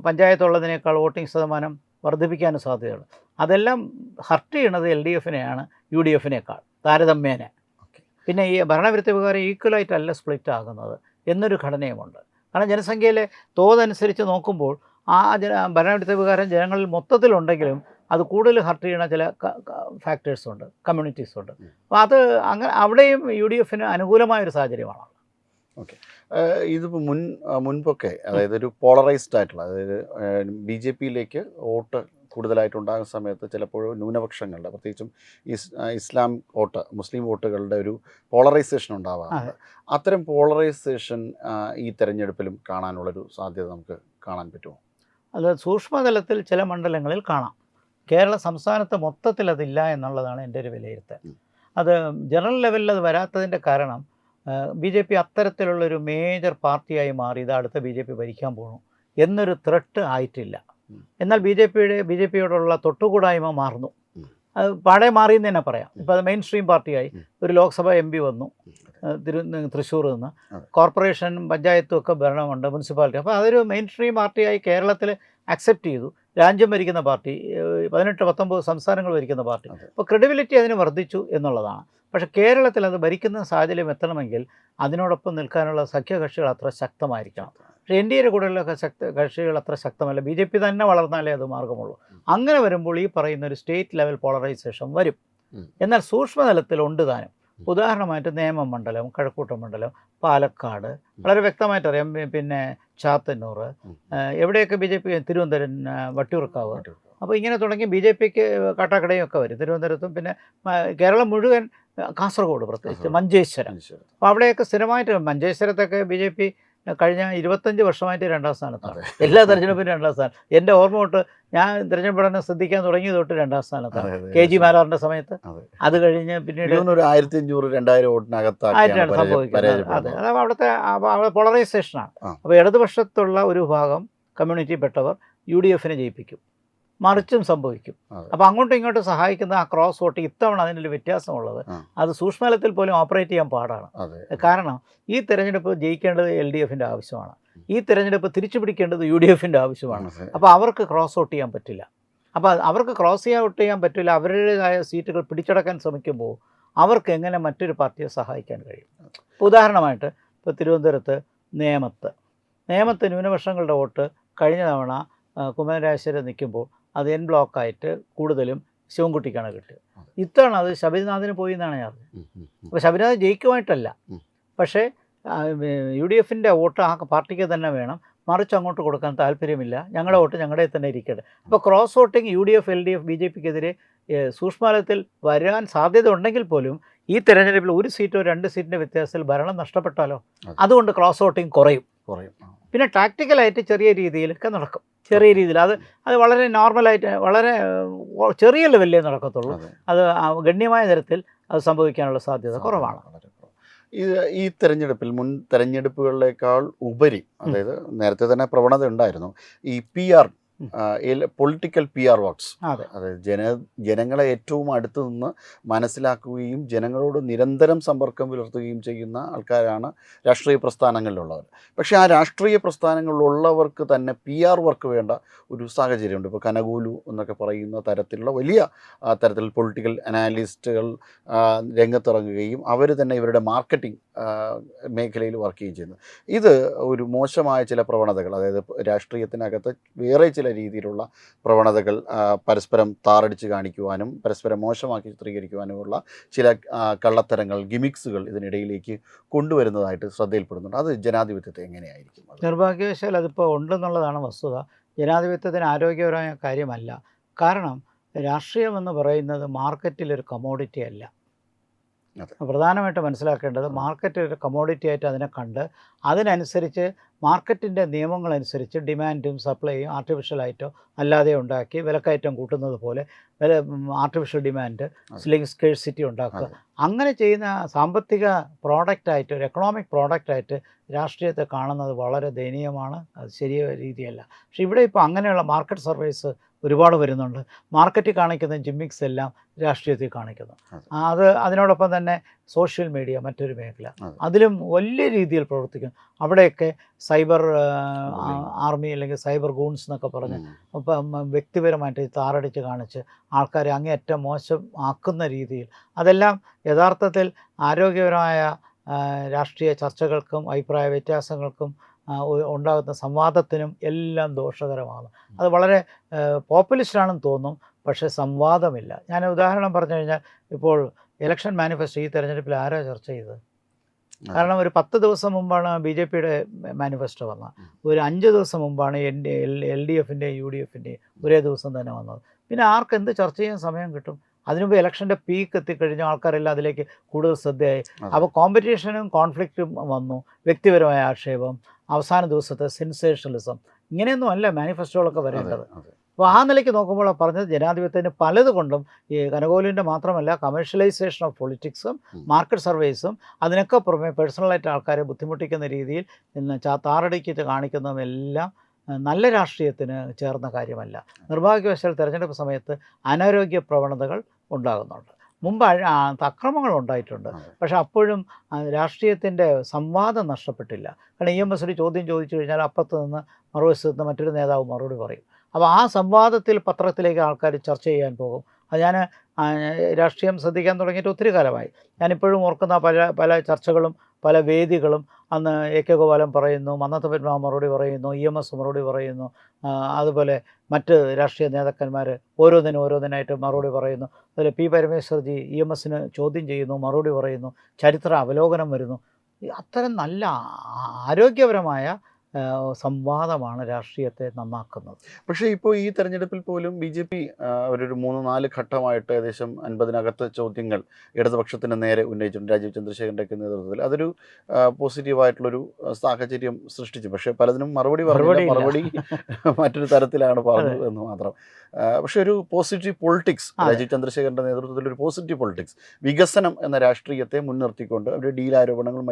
പഞ്ചായത്തുള്ളതിനേക്കാൾ വോട്ടിംഗ് ശതമാനം വർദ്ധിപ്പിക്കാനും സാധ്യതയുണ്ട്. അതെല്ലാം ഹർട്ട് ചെയ്യണത് LDFനെയാണ് UDFനേക്കാൾ താരതമ്യേന. പിന്നെ ഈ ഭരണവിരുദ്ധ വികാരം ഈക്വലായിട്ടല്ല സ്പ്ലിറ്റ് ആകുന്നത് എന്നൊരു ഘടനയുമുണ്ട്. കാരണം ജനസംഖ്യയിലെ തോതനുസരിച്ച് നോക്കുമ്പോൾ ആ ഭരണവിരുദ്ധ വികാരം ജനങ്ങളിൽ മൊത്തത്തിലുണ്ടെങ്കിലും അത് കൂടുതൽ ഹർട്ട് ചെയ്യുന്ന ചില ഫാക്ടേഴ്സുണ്ട്, കമ്മ്യൂണിറ്റീസുണ്ട്. അപ്പോൾ അത് അങ്ങനെ അവിടെയും UDFന് അനുകൂലമായൊരു സാഹചര്യമാണ്. ഓക്കെ, ഇതിപ്പോൾ മുൻപൊക്കെ അതായത് ഒരു പോളറൈസ്ഡ് ആയിട്ടുള്ള, അതായത് BJPയിലേക്ക് വോട്ട് കൂടുതലായിട്ടുണ്ടാകുന്ന സമയത്ത് ചിലപ്പോൾ ന്യൂനപക്ഷങ്ങളുടെ, പ്രത്യേകിച്ചും ഇസ്ലാം വോട്ട്, മുസ്ലിം വോട്ടുകളുടെ ഒരു പോളറൈസേഷൻ ഉണ്ടാവാറുണ്ട്. അത്തരം പോളറൈസേഷൻ ഈ തെരഞ്ഞെടുപ്പിലും കാണാനുള്ളൊരു സാധ്യത നമുക്ക് കാണാൻ പറ്റുമോ? അത് സൂക്ഷ്മതലത്തിൽ ചില മണ്ഡലങ്ങളിൽ കാണാം. കേരള സംസ്ഥാനത്ത് മൊത്തത്തിൽ അതില്ല എന്നുള്ളതാണ് എൻ്റെ ഒരു വിലയിരുത്തൽ. അത് ജനറൽ ലെവലിൽ അത് വരാത്തതിൻ്റെ കാരണം BJP അത്തരത്തിലുള്ളൊരു മേജർ പാർട്ടിയായി മാറി ഇത് അടുത്ത BJP ഭരിക്കാൻ പോകണം എന്നൊരു ത്രെട്ട് ആയിട്ടില്ല. എന്നാൽ BJPയോടുള്ള തൊട്ടുകൂടായ്മ മാറുന്നു. അത് പാടെ മാറിയെന്ന് തന്നെ പറയാം. ഇപ്പോൾ അത് മെയിൻ സ്ട്രീം പാർട്ടിയായി. ഒരു ലോക്സഭ MP വന്നു തൃശ്ശൂർ നിന്ന്, കോർപ്പറേഷൻ പഞ്ചായത്തും ഒക്കെ ഭരണമുണ്ട്, മുനിസിപ്പാലിറ്റി. അപ്പോൾ അതൊരു മെയിൻ സ്ട്രീം പാർട്ടിയായി കേരളത്തിൽ അക്സെപ്റ്റ് ചെയ്തു. രാജ്യം ഭരിക്കുന്ന പാർട്ടി, 18-19 സംസ്ഥാനങ്ങൾ ഭരിക്കുന്ന പാർട്ടി. അപ്പോൾ ക്രെഡിബിലിറ്റി അതിന് വർദ്ധിച്ചു എന്നുള്ളതാണ്. പക്ഷേ കേരളത്തിൽ അത് ഭരിക്കുന്ന സാഹചര്യം എത്തണമെങ്കിൽ അതിനോടൊപ്പം നിൽക്കാനുള്ള സഖ്യകക്ഷികൾ അത്ര ശക്തമായിരിക്കണം. പക്ഷേ NDAയുടെ കൂടെയുള്ള കക്ഷികൾ അത്ര ശക്തമല്ല. BJP തന്നെ വളർന്നാലേ അത് മാർഗമുള്ളൂ. അങ്ങനെ വരുമ്പോൾ ഈ പറയുന്ന ഒരു സ്റ്റേറ്റ് ലെവൽ പോളറൈസേഷൻ വരും. എന്നാൽ സൂക്ഷ്മതലത്തിലുണ്ട് താനും. ഉദാഹരണമായിട്ട് നേമം മണ്ഡലം, കഴക്കൂട്ടം മണ്ഡലം, പാലക്കാട് വളരെ വ്യക്തമായിട്ടറിയാം. പിന്നെ ചാത്തന്നൂർ, എവിടെയൊക്കെ BJP, തിരുവനന്തപുരം, വട്ടിയൂർക്കാവ്. അപ്പോൾ ഇങ്ങനെ തുടങ്ങി BJPക്ക് കാട്ടാക്കടയും ഒക്കെ വരും തിരുവനന്തപുരത്തും. പിന്നെ കേരളം മുഴുവൻ, കാസർഗോഡ് പ്രത്യേകിച്ച് മഞ്ചേശ്വരം. അപ്പോൾ അവിടെയൊക്കെ സ്ഥിരമായിട്ട് മഞ്ചേശ്വരത്തൊക്കെ BJP കഴിഞ്ഞ 25 വർഷമായിട്ട് 2ാം സ്ഥാനത്താണ്. എല്ലാ തെരഞ്ഞെടുപ്പിനും 2ാം സ്ഥാനം. എൻ്റെ ഓർമ്മ തൊട്ട് ഞാൻ തിരഞ്ഞെടുപ്പ് പഠനം ശ്രദ്ധിക്കാൻ തുടങ്ങി തൊട്ട് 2ാം സ്ഥാനത്താണ്. KG മാരാറിൻ്റെ സമയത്ത്. അത് കഴിഞ്ഞ് പിന്നീട് 1500-2000 വോട്ടിനകത്താണ് സംഭവിക്കുന്നത്. അതെ, അത് അവിടുത്തെ പോളറൈസേഷനാണ്. അപ്പോൾ ഇടതുപക്ഷത്തുള്ള ഒരു ഭാഗം കമ്മ്യൂണിറ്റി പെട്ടവർ UDFനെ ജയിപ്പിക്കും, മറിച്ചും സംഭവിക്കും. അപ്പോൾ അങ്ങോട്ടും ഇങ്ങോട്ടും സഹായിക്കുന്ന ആ ക്രോസ് വോട്ട് ഇത്തവണ അതിനൊരു വ്യത്യാസമുള്ളത് അത് സൂക്ഷ്മതലത്തിൽ പോലും ഓപ്പറേറ്റ് ചെയ്യാൻ പാടാണ്. കാരണം ഈ തെരഞ്ഞെടുപ്പ് ജയിക്കേണ്ടത് LDFൻ്റെ ആവശ്യമാണ്, ഈ തെരഞ്ഞെടുപ്പ് തിരിച്ചു പിടിക്കേണ്ടത് UDFൻ്റെ ആവശ്യമാണ്. അപ്പോൾ അവർക്ക് ക്രോസ് വോട്ട് ചെയ്യാൻ പറ്റില്ല. അപ്പോൾ അവർക്ക് ക്രോസ് വോട്ട് ചെയ്യാൻ പറ്റില്ല. അവരുടേതായ സീറ്റുകൾ പിടിച്ചടക്കാൻ ശ്രമിക്കുമ്പോൾ അവർക്ക് എങ്ങനെ മറ്റൊരു പാർട്ടിയെ സഹായിക്കാൻ കഴിയും? ഉദാഹരണമായിട്ട് ഇപ്പോൾ തിരുവനന്തപുരത്ത് നേമത്ത് ന്യൂനപക്ഷങ്ങളുടെ വോട്ട് കഴിഞ്ഞ തവണ കുമ്മനരാജശേഖരൻ നിൽക്കുമ്പോൾ അത് N ബ്ലോക്കായിട്ട് കൂടുതലും ശിവൻകുട്ടിക്കാണ് കിട്ടിയത്. ഇത്തവണ അത് ശബരിനാഥിന് പോയി എന്നാണ് ഞാൻ അറിഞ്ഞത്. അപ്പോൾ ശബരിനാഥ് ജയിക്കുമായിട്ടല്ല, പക്ഷേ UDFൻ്റെ വോട്ട് ആ പാർട്ടിക്ക് തന്നെ വേണം, മറിച്ച് അങ്ങോട്ട് കൊടുക്കാൻ താല്പര്യമില്ല, ഞങ്ങളുടെ വോട്ട് ഞങ്ങളുടെ തന്നെ ഇരിക്കട്ടെ. അപ്പോൾ ക്രോസ് വോട്ടിങ് UDF LDF BJPക്കെതിരെ സൂക്ഷ്മതലത്തിൽ വരാൻ സാധ്യത ഉണ്ടെങ്കിൽ പോലും ഈ തെരഞ്ഞെടുപ്പിൽ 1 സീറ്റോ 2 സീറ്റിൻ്റെ വ്യത്യാസത്തിൽ ഭരണം നഷ്ടപ്പെട്ടാലോ, അതുകൊണ്ട് ക്രോസ് വോട്ടിങ് കുറയും. പിന്നെ ടാക്റ്റിക്കലായിട്ട് ചെറിയ രീതിയിലൊക്കെ നടക്കും, ചെറിയ രീതിയിൽ. അത് വളരെ നോർമലായിട്ട് വളരെ ചെറിയ ലെവലിലേ നടക്കത്തുള്ളൂ. അത് ഗണ്യമായ തരത്തിൽ അത് സംഭവിക്കാനുള്ള സാധ്യത കുറവാണ്. ഈ തെരഞ്ഞെടുപ്പിൽ മുൻ തെരഞ്ഞെടുപ്പുകളിലേക്കാൾ ഉപരി, അതായത് നേരത്തെ തന്നെ പ്രവണത ഉണ്ടായിരുന്നു, ഈ PR പൊളിറ്റിക്കൽ PR വർക്ക്സ്. അതെ. അതായത് ജനങ്ങളെ ഏറ്റവും അടുത്ത് നിന്ന് മനസ്സിലാക്കുകയും ജനങ്ങളോട് നിരന്തരം സമ്പർക്കം പുലർത്തുകയും ചെയ്യുന്ന ആൾക്കാരാണ് രാഷ്ട്രീയ പ്രസ്ഥാനങ്ങളിലുള്ളവർ. പക്ഷേ ആ രാഷ്ട്രീയ പ്രസ്ഥാനങ്ങളിലുള്ളവർക്ക് തന്നെ PR വർക്ക് വേണ്ട ഒരു സാഹചര്യമുണ്ട്. ഇപ്പോൾ കനകൂലു എന്നൊക്കെ പറയുന്ന തരത്തിലുള്ള വലിയ തരത്തിൽ പൊളിറ്റിക്കൽ അനാലിസ്റ്റുകൾ രംഗത്തിറങ്ങുകയും അവർ തന്നെ ഇവരുടെ മാർക്കറ്റിംഗ് മേഖലയിൽ വർക്ക് ചെയ്യുകയും ചെയ്യുന്നു. ഇത് ഒരു മോശമായ ചില പ്രവണതകൾ, അതായത് രാഷ്ട്രീയത്തിനകത്ത് വേറെ ചില രീതിയിലുള്ള പ്രവണതകൾ പരസ്പരം താറടിച്ച് കാണിക്കുവാനും പരസ്പരം മോശമാക്കി ചിത്രീകരിക്കുവാനുമുള്ള ചില കള്ളത്തരങ്ങൾ, ഗിമിക്സുകൾ ഇതിനിടയിലേക്ക് കൊണ്ടുവരുന്നതായിട്ട് ശ്രദ്ധയിൽപ്പെടുന്നുണ്ട്. അത് ജനാധിപത്യത്തെ എങ്ങനെയായിരിക്കും? നിർഭാഗ്യവശാൽ അതിപ്പോൾ ഉണ്ടെന്നുള്ളതാണ് വസ്തുത. ജനാധിപത്യത്തിന് ആരോഗ്യപരമായ കാര്യമല്ല. കാരണം രാഷ്ട്രീയം എന്ന് പറയുന്നത് മാർക്കറ്റിലൊരു കമോഡിറ്റി അല്ല. പ്രധാനമായിട്ട് മനസ്സിലാക്കേണ്ടത് മാർക്കറ്റ് ഒരു കമോഡിറ്റി ആയിട്ട് അതിനെ കണ്ട് അതിനനുസരിച്ച് മാർക്കറ്റിൻ്റെ നിയമങ്ങളനുസരിച്ച് ഡിമാൻഡും സപ്ലൈയും ആർട്ടിഫിഷ്യലായിട്ടോ അല്ലാതെ ഉണ്ടാക്കി വിലക്കയറ്റം കൂട്ടുന്നത് പോലെ ആർട്ടിഫിഷ്യൽ ഡിമാൻഡ് അല്ലെങ്കിൽ സ്കേഴ്സിറ്റി ഉണ്ടാക്കുക. അങ്ങനെ ചെയ്യുന്ന സാമ്പത്തിക പ്രോഡക്റ്റായിട്ട്, ഒരു എക്കണോമിക് പ്രോഡക്റ്റായിട്ട് രാഷ്ട്രീയത്തെ കാണുന്നത് വളരെ ദയനീയമാണ്. അത് ശരിയായ രീതിയല്ല. പക്ഷേ ഇവിടെ ഇപ്പോൾ അങ്ങനെയുള്ള മാർക്കറ്റ് സർവീസ് ഒരുപാട് വരുന്നുണ്ട്. മാർക്കറ്റിൽ കാണിക്കുന്ന ജിമ്മിക്സ് എല്ലാം രാഷ്ട്രീയത്തിൽ കാണിക്കുന്നു. അതിനോടൊപ്പം തന്നെ സോഷ്യൽ മീഡിയ മറ്റൊരു മേഖല, അതിലും വലിയ രീതിയിൽ പ്രവർത്തിക്കുന്നു. അവിടെയൊക്കെ സൈബർ ആർമി അല്ലെങ്കിൽ സൈബർ ഗൂൺസ് എന്നൊക്കെ പറഞ്ഞ് വ്യക്തിപരമായിട്ട് താറടിച്ച് കാണിച്ച് ആൾക്കാരെ അങ്ങേയറ്റം മോശം ആക്കുന്ന രീതിയിൽ, അതെല്ലാം യഥാർത്ഥത്തിൽ ആരോഗ്യപരമായ രാഷ്ട്രീയ ചർച്ചകൾക്കും അഭിപ്രായ വ്യത്യാസങ്ങൾക്കും ഉണ്ടാകുന്ന സംവാദത്തിനും എല്ലാം ദോഷകരമാണ്. അത് വളരെ പോപ്പുലിസ്റ്റാണെന്ന് തോന്നും, പക്ഷേ സംവാദമില്ല. ഞാൻ ഉദാഹരണം പറഞ്ഞു കഴിഞ്ഞാൽ, ഇപ്പോൾ ഇലക്ഷൻ മാനിഫെസ്റ്റോ ഈ തെരഞ്ഞെടുപ്പിൽ ആരാ ചർച്ച ചെയ്തത്? കാരണം ഒരു 10 ദിവസം മുമ്പാണ് BJPയുടെ മാനിഫെസ്റ്റോ വന്നത്. ഒരു 5 ദിവസം മുമ്പാണ് LDFിൻ്റെയും UDFിൻ്റെയും ഒരേ ദിവസം തന്നെ വന്നത്. പിന്നെ ആർക്ക് എന്ത് ചർച്ച ചെയ്യാൻ സമയം കിട്ടും? അതിനുമുമ്പ് ഇലക്ഷൻ്റെ പീക്ക് എത്തിക്കഴിഞ്ഞ ആൾക്കാരെല്ലാം അതിലേക്ക് കൂടുതൽ ശ്രദ്ധയായി. അപ്പോൾ കോമ്പറ്റീഷനും കോൺഫ്ലിക്റ്റും വന്നു, വ്യക്തിപരമായ ആക്ഷേപം, അവസാന ദിവസത്തെ സെൻസേഷണലിസം, ഇങ്ങനെയൊന്നും അല്ല മാനിഫെസ്റ്റോകളൊക്കെ വരേണ്ടത്. അപ്പോൾ ആ നിലയ്ക്ക് നോക്കുമ്പോൾ പറഞ്ഞത് ജനാധിപത്യത്തിന് പലതുകൊണ്ടും, ഈ കനകോലുവിൻ്റെ മാത്രമല്ല, കമേഴ്ഷ്യലൈസേഷൻ ഓഫ് പൊളിറ്റിക്സും മാർക്കറ്റ് സർവീസും അതിനൊക്കെ പുറമെ പേഴ്സണലായിട്ട് ആൾക്കാരെ ബുദ്ധിമുട്ടിക്കുന്ന രീതിയിൽ ഇന്ന് താറടിക്കിട്ട് കാണിക്കുന്നതുമെല്ലാം നല്ല രാഷ്ട്രീയത്തിന് ചേർന്ന കാര്യമല്ല. നിർഭാഗ്യവശാൽ തെരഞ്ഞെടുപ്പ് സമയത്ത് അനാരോഗ്യ പ്രവണതകൾ ഉണ്ടാകുന്നുണ്ട്. മുമ്പ് അക്രമങ്ങൾ ഉണ്ടായിട്ടുണ്ട്, പക്ഷെ അപ്പോഴും രാഷ്ട്രീയത്തിൻ്റെ സംവാദം നഷ്ടപ്പെട്ടില്ല. കാരണം EMS ഒരു ചോദ്യം ചോദിച്ചു കഴിഞ്ഞാൽ അപ്പുറത്ത് നിന്ന് മറുവശത്ത് നിന്ന് മറ്റൊരു നേതാവ് മറുപടി പറയും. അപ്പോൾ ആ സംവാദത്തിൽ പത്രത്തിലേക്ക് ആൾക്കാർ ചർച്ച ചെയ്യാൻ പോകും. അത് ഞാൻ രാഷ്ട്രീയം ശ്രദ്ധിക്കാൻ തുടങ്ങിയിട്ട് ഒത്തിരി കാലമായി. ഞാനിപ്പോഴും ഓർക്കുന്ന പല ചർച്ചകളും പല വേദികളും, അന്ന് AK ഗോപാലൻ പറയുന്നു, മന്നത്ത് പത്മനാഭൻ മറുപടി പറയുന്നു, EMS മറുപടി പറയുന്നു, അതുപോലെ മറ്റ് രാഷ്ട്രീയ നേതാക്കന്മാർ ഓരോന്നിനായിട്ട് മറുപടി പറയുന്നു. അതുപോലെ P പരമേശ്വർജി EMSന് ചോദ്യം ചെയ്യുന്നു, മറുപടി പറയുന്നു, ചരിത്ര അവലോകനം വരുന്നു. അത്തരം നല്ല ആരോഗ്യപരമായ സംവാദമാണ് രാഷ്ട്രീയത്തെ നന്നാക്കുന്നത്. പക്ഷേ ഇപ്പോൾ ഈ തെരഞ്ഞെടുപ്പിൽ പോലും BJP ഒരു 3-4 ഘട്ടമായിട്ട് ഏകദേശം 50-നകത്ത് ചോദ്യങ്ങൾ ഇടതുപക്ഷത്തിന് നേരെ ഉന്നയിച്ചിട്ടുണ്ട്. രാജീവ് ചന്ദ്രശേഖരൻ്റെയൊക്കെ നേതൃത്വത്തിൽ അതൊരു പോസിറ്റീവായിട്ടുള്ളൊരു സാഹചര്യം സൃഷ്ടിച്ചു. പക്ഷേ പലതിനും മറുപടി മറ്റൊരു തരത്തിലാണ് പറഞ്ഞത് എന്ന് മാത്രം. പക്ഷേ ഒരു പോസിറ്റീവ് പൊളിറ്റിക്സ്, രാജീവ് ചന്ദ്രശേഖരൻ്റെ നേതൃത്വത്തിൽ ഒരു പോസിറ്റീവ് പൊളിറ്റിക്സ്, വികസനം എന്ന രാഷ്ട്രീയത്തെ മുൻനിർത്തിക്കൊണ്ട് അവരുടെ ഡീൽ ആരോപണങ്ങളും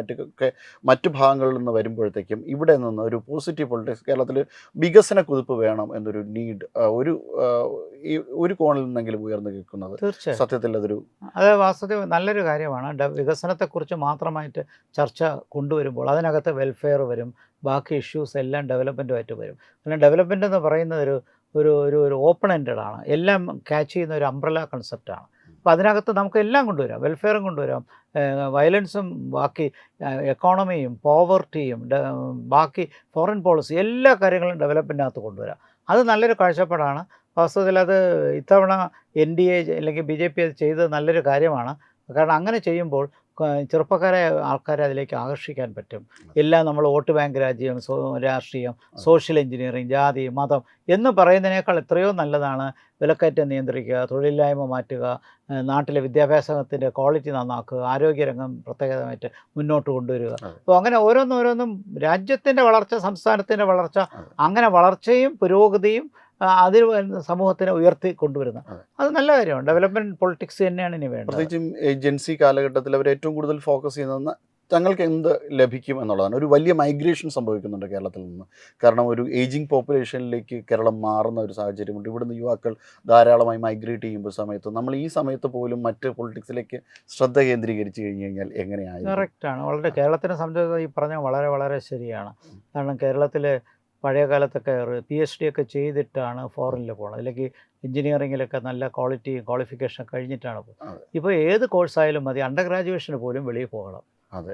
മറ്റു ഭാഗങ്ങളിൽ നിന്ന് വരുമ്പോഴത്തേക്കും ഇവിടെ നിന്ന് ഒരു പോസിറ്റീവ് പൊളിറ്റിക്സ്, കേരളത്തിൽ വികസന കുതിപ്പ് വേണം എന്നൊരു നീഡ് ഒരു കോണിൽ നിന്നെങ്കിലും ഉയർന്നു കേൾക്കുന്നത് സത്യത്തിൽ അത് വാസ്തവത്തിൽ നല്ലൊരു കാര്യമാണ്. വികസനത്തെക്കുറിച്ച് മാത്രമായിട്ട് ചർച്ച കൊണ്ടുവരുമ്പോൾ അതിനകത്ത് വെൽഫെയർ വരും, ബാക്കി ഇഷ്യൂസ് എല്ലാം ഡെവലപ്മെൻറ്റുമായിട്ട് വരും. കാരണം ഡെവലപ്മെൻ്റ് എന്ന് പറയുന്നത് ഒരു ഓപ്പൺ എൻഡഡ് ആണ്, എല്ലാം ക്യാച്ച് ചെയ്യുന്ന ഒരു അംബ്രല കൺസെപ്റ്റാണ്. അപ്പോൾ അതിനകത്ത് നമുക്ക് എല്ലാം കൊണ്ടുവരാം, വെൽഫെയറും കൊണ്ടുവരാം, വയലൻസും ബാക്കി എക്കോണമിയും പോവർട്ടിയും ബാക്കി ഫോറിൻ പോളിസി എല്ലാ കാര്യങ്ങളും ഡെവലപ്മെൻറ്റിനകത്ത് കൊണ്ടുവരാം. അത് നല്ലൊരു കാഴ്ചപ്പാടാണ്. വാസ്തവത്തിൽ അത് ഇത്തവണ NDA അല്ലെങ്കിൽ BJP അത് ചെയ്തത് നല്ലൊരു കാര്യമാണ്. കാരണം അങ്ങനെ ചെയ്യുമ്പോൾ ആൾക്കാരെ അതിലേക്ക് ആകർഷിക്കാൻ പറ്റും. എല്ലാം നമ്മൾ വോട്ട് ബാങ്ക് രാഷ്ട്രീയം, സോഷ്യൽ എഞ്ചിനീയറിങ്, ജാതി, മതം എന്ന് പറയുന്നതിനേക്കാൾ എത്രയോ നല്ലതാണ് വിലക്കയറ്റം നിയന്ത്രിക്കുക, തൊഴിലില്ലായ്മ മാറ്റുക, നാട്ടിലെ വിദ്യാഭ്യാസത്തിൻ്റെ ക്വാളിറ്റി നന്നാക്കുക, ആരോഗ്യരംഗം പ്രത്യേകമായിട്ട് മുന്നോട്ട് കൊണ്ടുവരിക. അപ്പോൾ അങ്ങനെ ഓരോന്നും രാജ്യത്തിൻ്റെ വളർച്ച, സംസ്ഥാനത്തിൻ്റെ വളർച്ച, അങ്ങനെ വളർച്ചയും പുരോഗതിയും അതിൽ സമൂഹത്തിനെ ഉയർത്തി കൊണ്ടുവരുന്ന അത് നല്ല കാര്യമാണ്. ഡെവലപ്മെൻറ്റ് പൊളിറ്റിക്സ് തന്നെയാണ് ഇനി വേണ്ടത്. പ്രത്യേകിച്ചും ഏജൻസി കാലഘട്ടത്തിൽ അവർ ഏറ്റവും കൂടുതൽ ഫോക്കസ് ചെയ്യുന്ന തങ്ങൾക്ക് എന്ത് ലഭിക്കും എന്നുള്ളതാണ്. ഒരു വലിയ മൈഗ്രേഷൻ സംഭവിക്കുന്നുണ്ട് കേരളത്തിൽ നിന്ന്. കാരണം ഒരു ഏജിങ് പോപ്പുലേഷനിലേക്ക് കേരളം മാറുന്ന ഒരു സാഹചര്യമുണ്ട്. ഇവിടുന്ന് യുവാക്കൾ ധാരാളമായി മൈഗ്രേറ്റ് ചെയ്യുമ്പോൾ സമയത്ത് നമ്മൾ ഈ സമയത്ത് പോലും മറ്റ് പൊളിറ്റിക്സിലേക്ക് ശ്രദ്ധ കേന്ദ്രീകരിച്ച് കഴിഞ്ഞ് കഴിഞ്ഞാൽ എങ്ങനെയായിരിക്കും? കറക്റ്റാണ്. വളരെ കേരളത്തിനെ സംബന്ധിച്ച് ഈ പറഞ്ഞ വളരെ വളരെ ശരിയാണ്. കാരണം കേരളത്തിൽ പഴയ കാലത്തൊക്കെ PhD ഒക്കെ ചെയ്തിട്ടാണ് ഫോറിനിൽ പോകുന്നത്, അല്ലെങ്കിൽ എഞ്ചിനീയറിങ്ങിലൊക്കെ നല്ല ക്വാളിഫിക്കേഷൻ കഴിഞ്ഞിട്ടാണ് പോകുന്നത്. ഇപ്പോൾ ഏത് കോഴ്സായാലും മതി, അണ്ടർ ഗ്രാജുവേഷന് പോലും വെളിയിൽ പോകണം.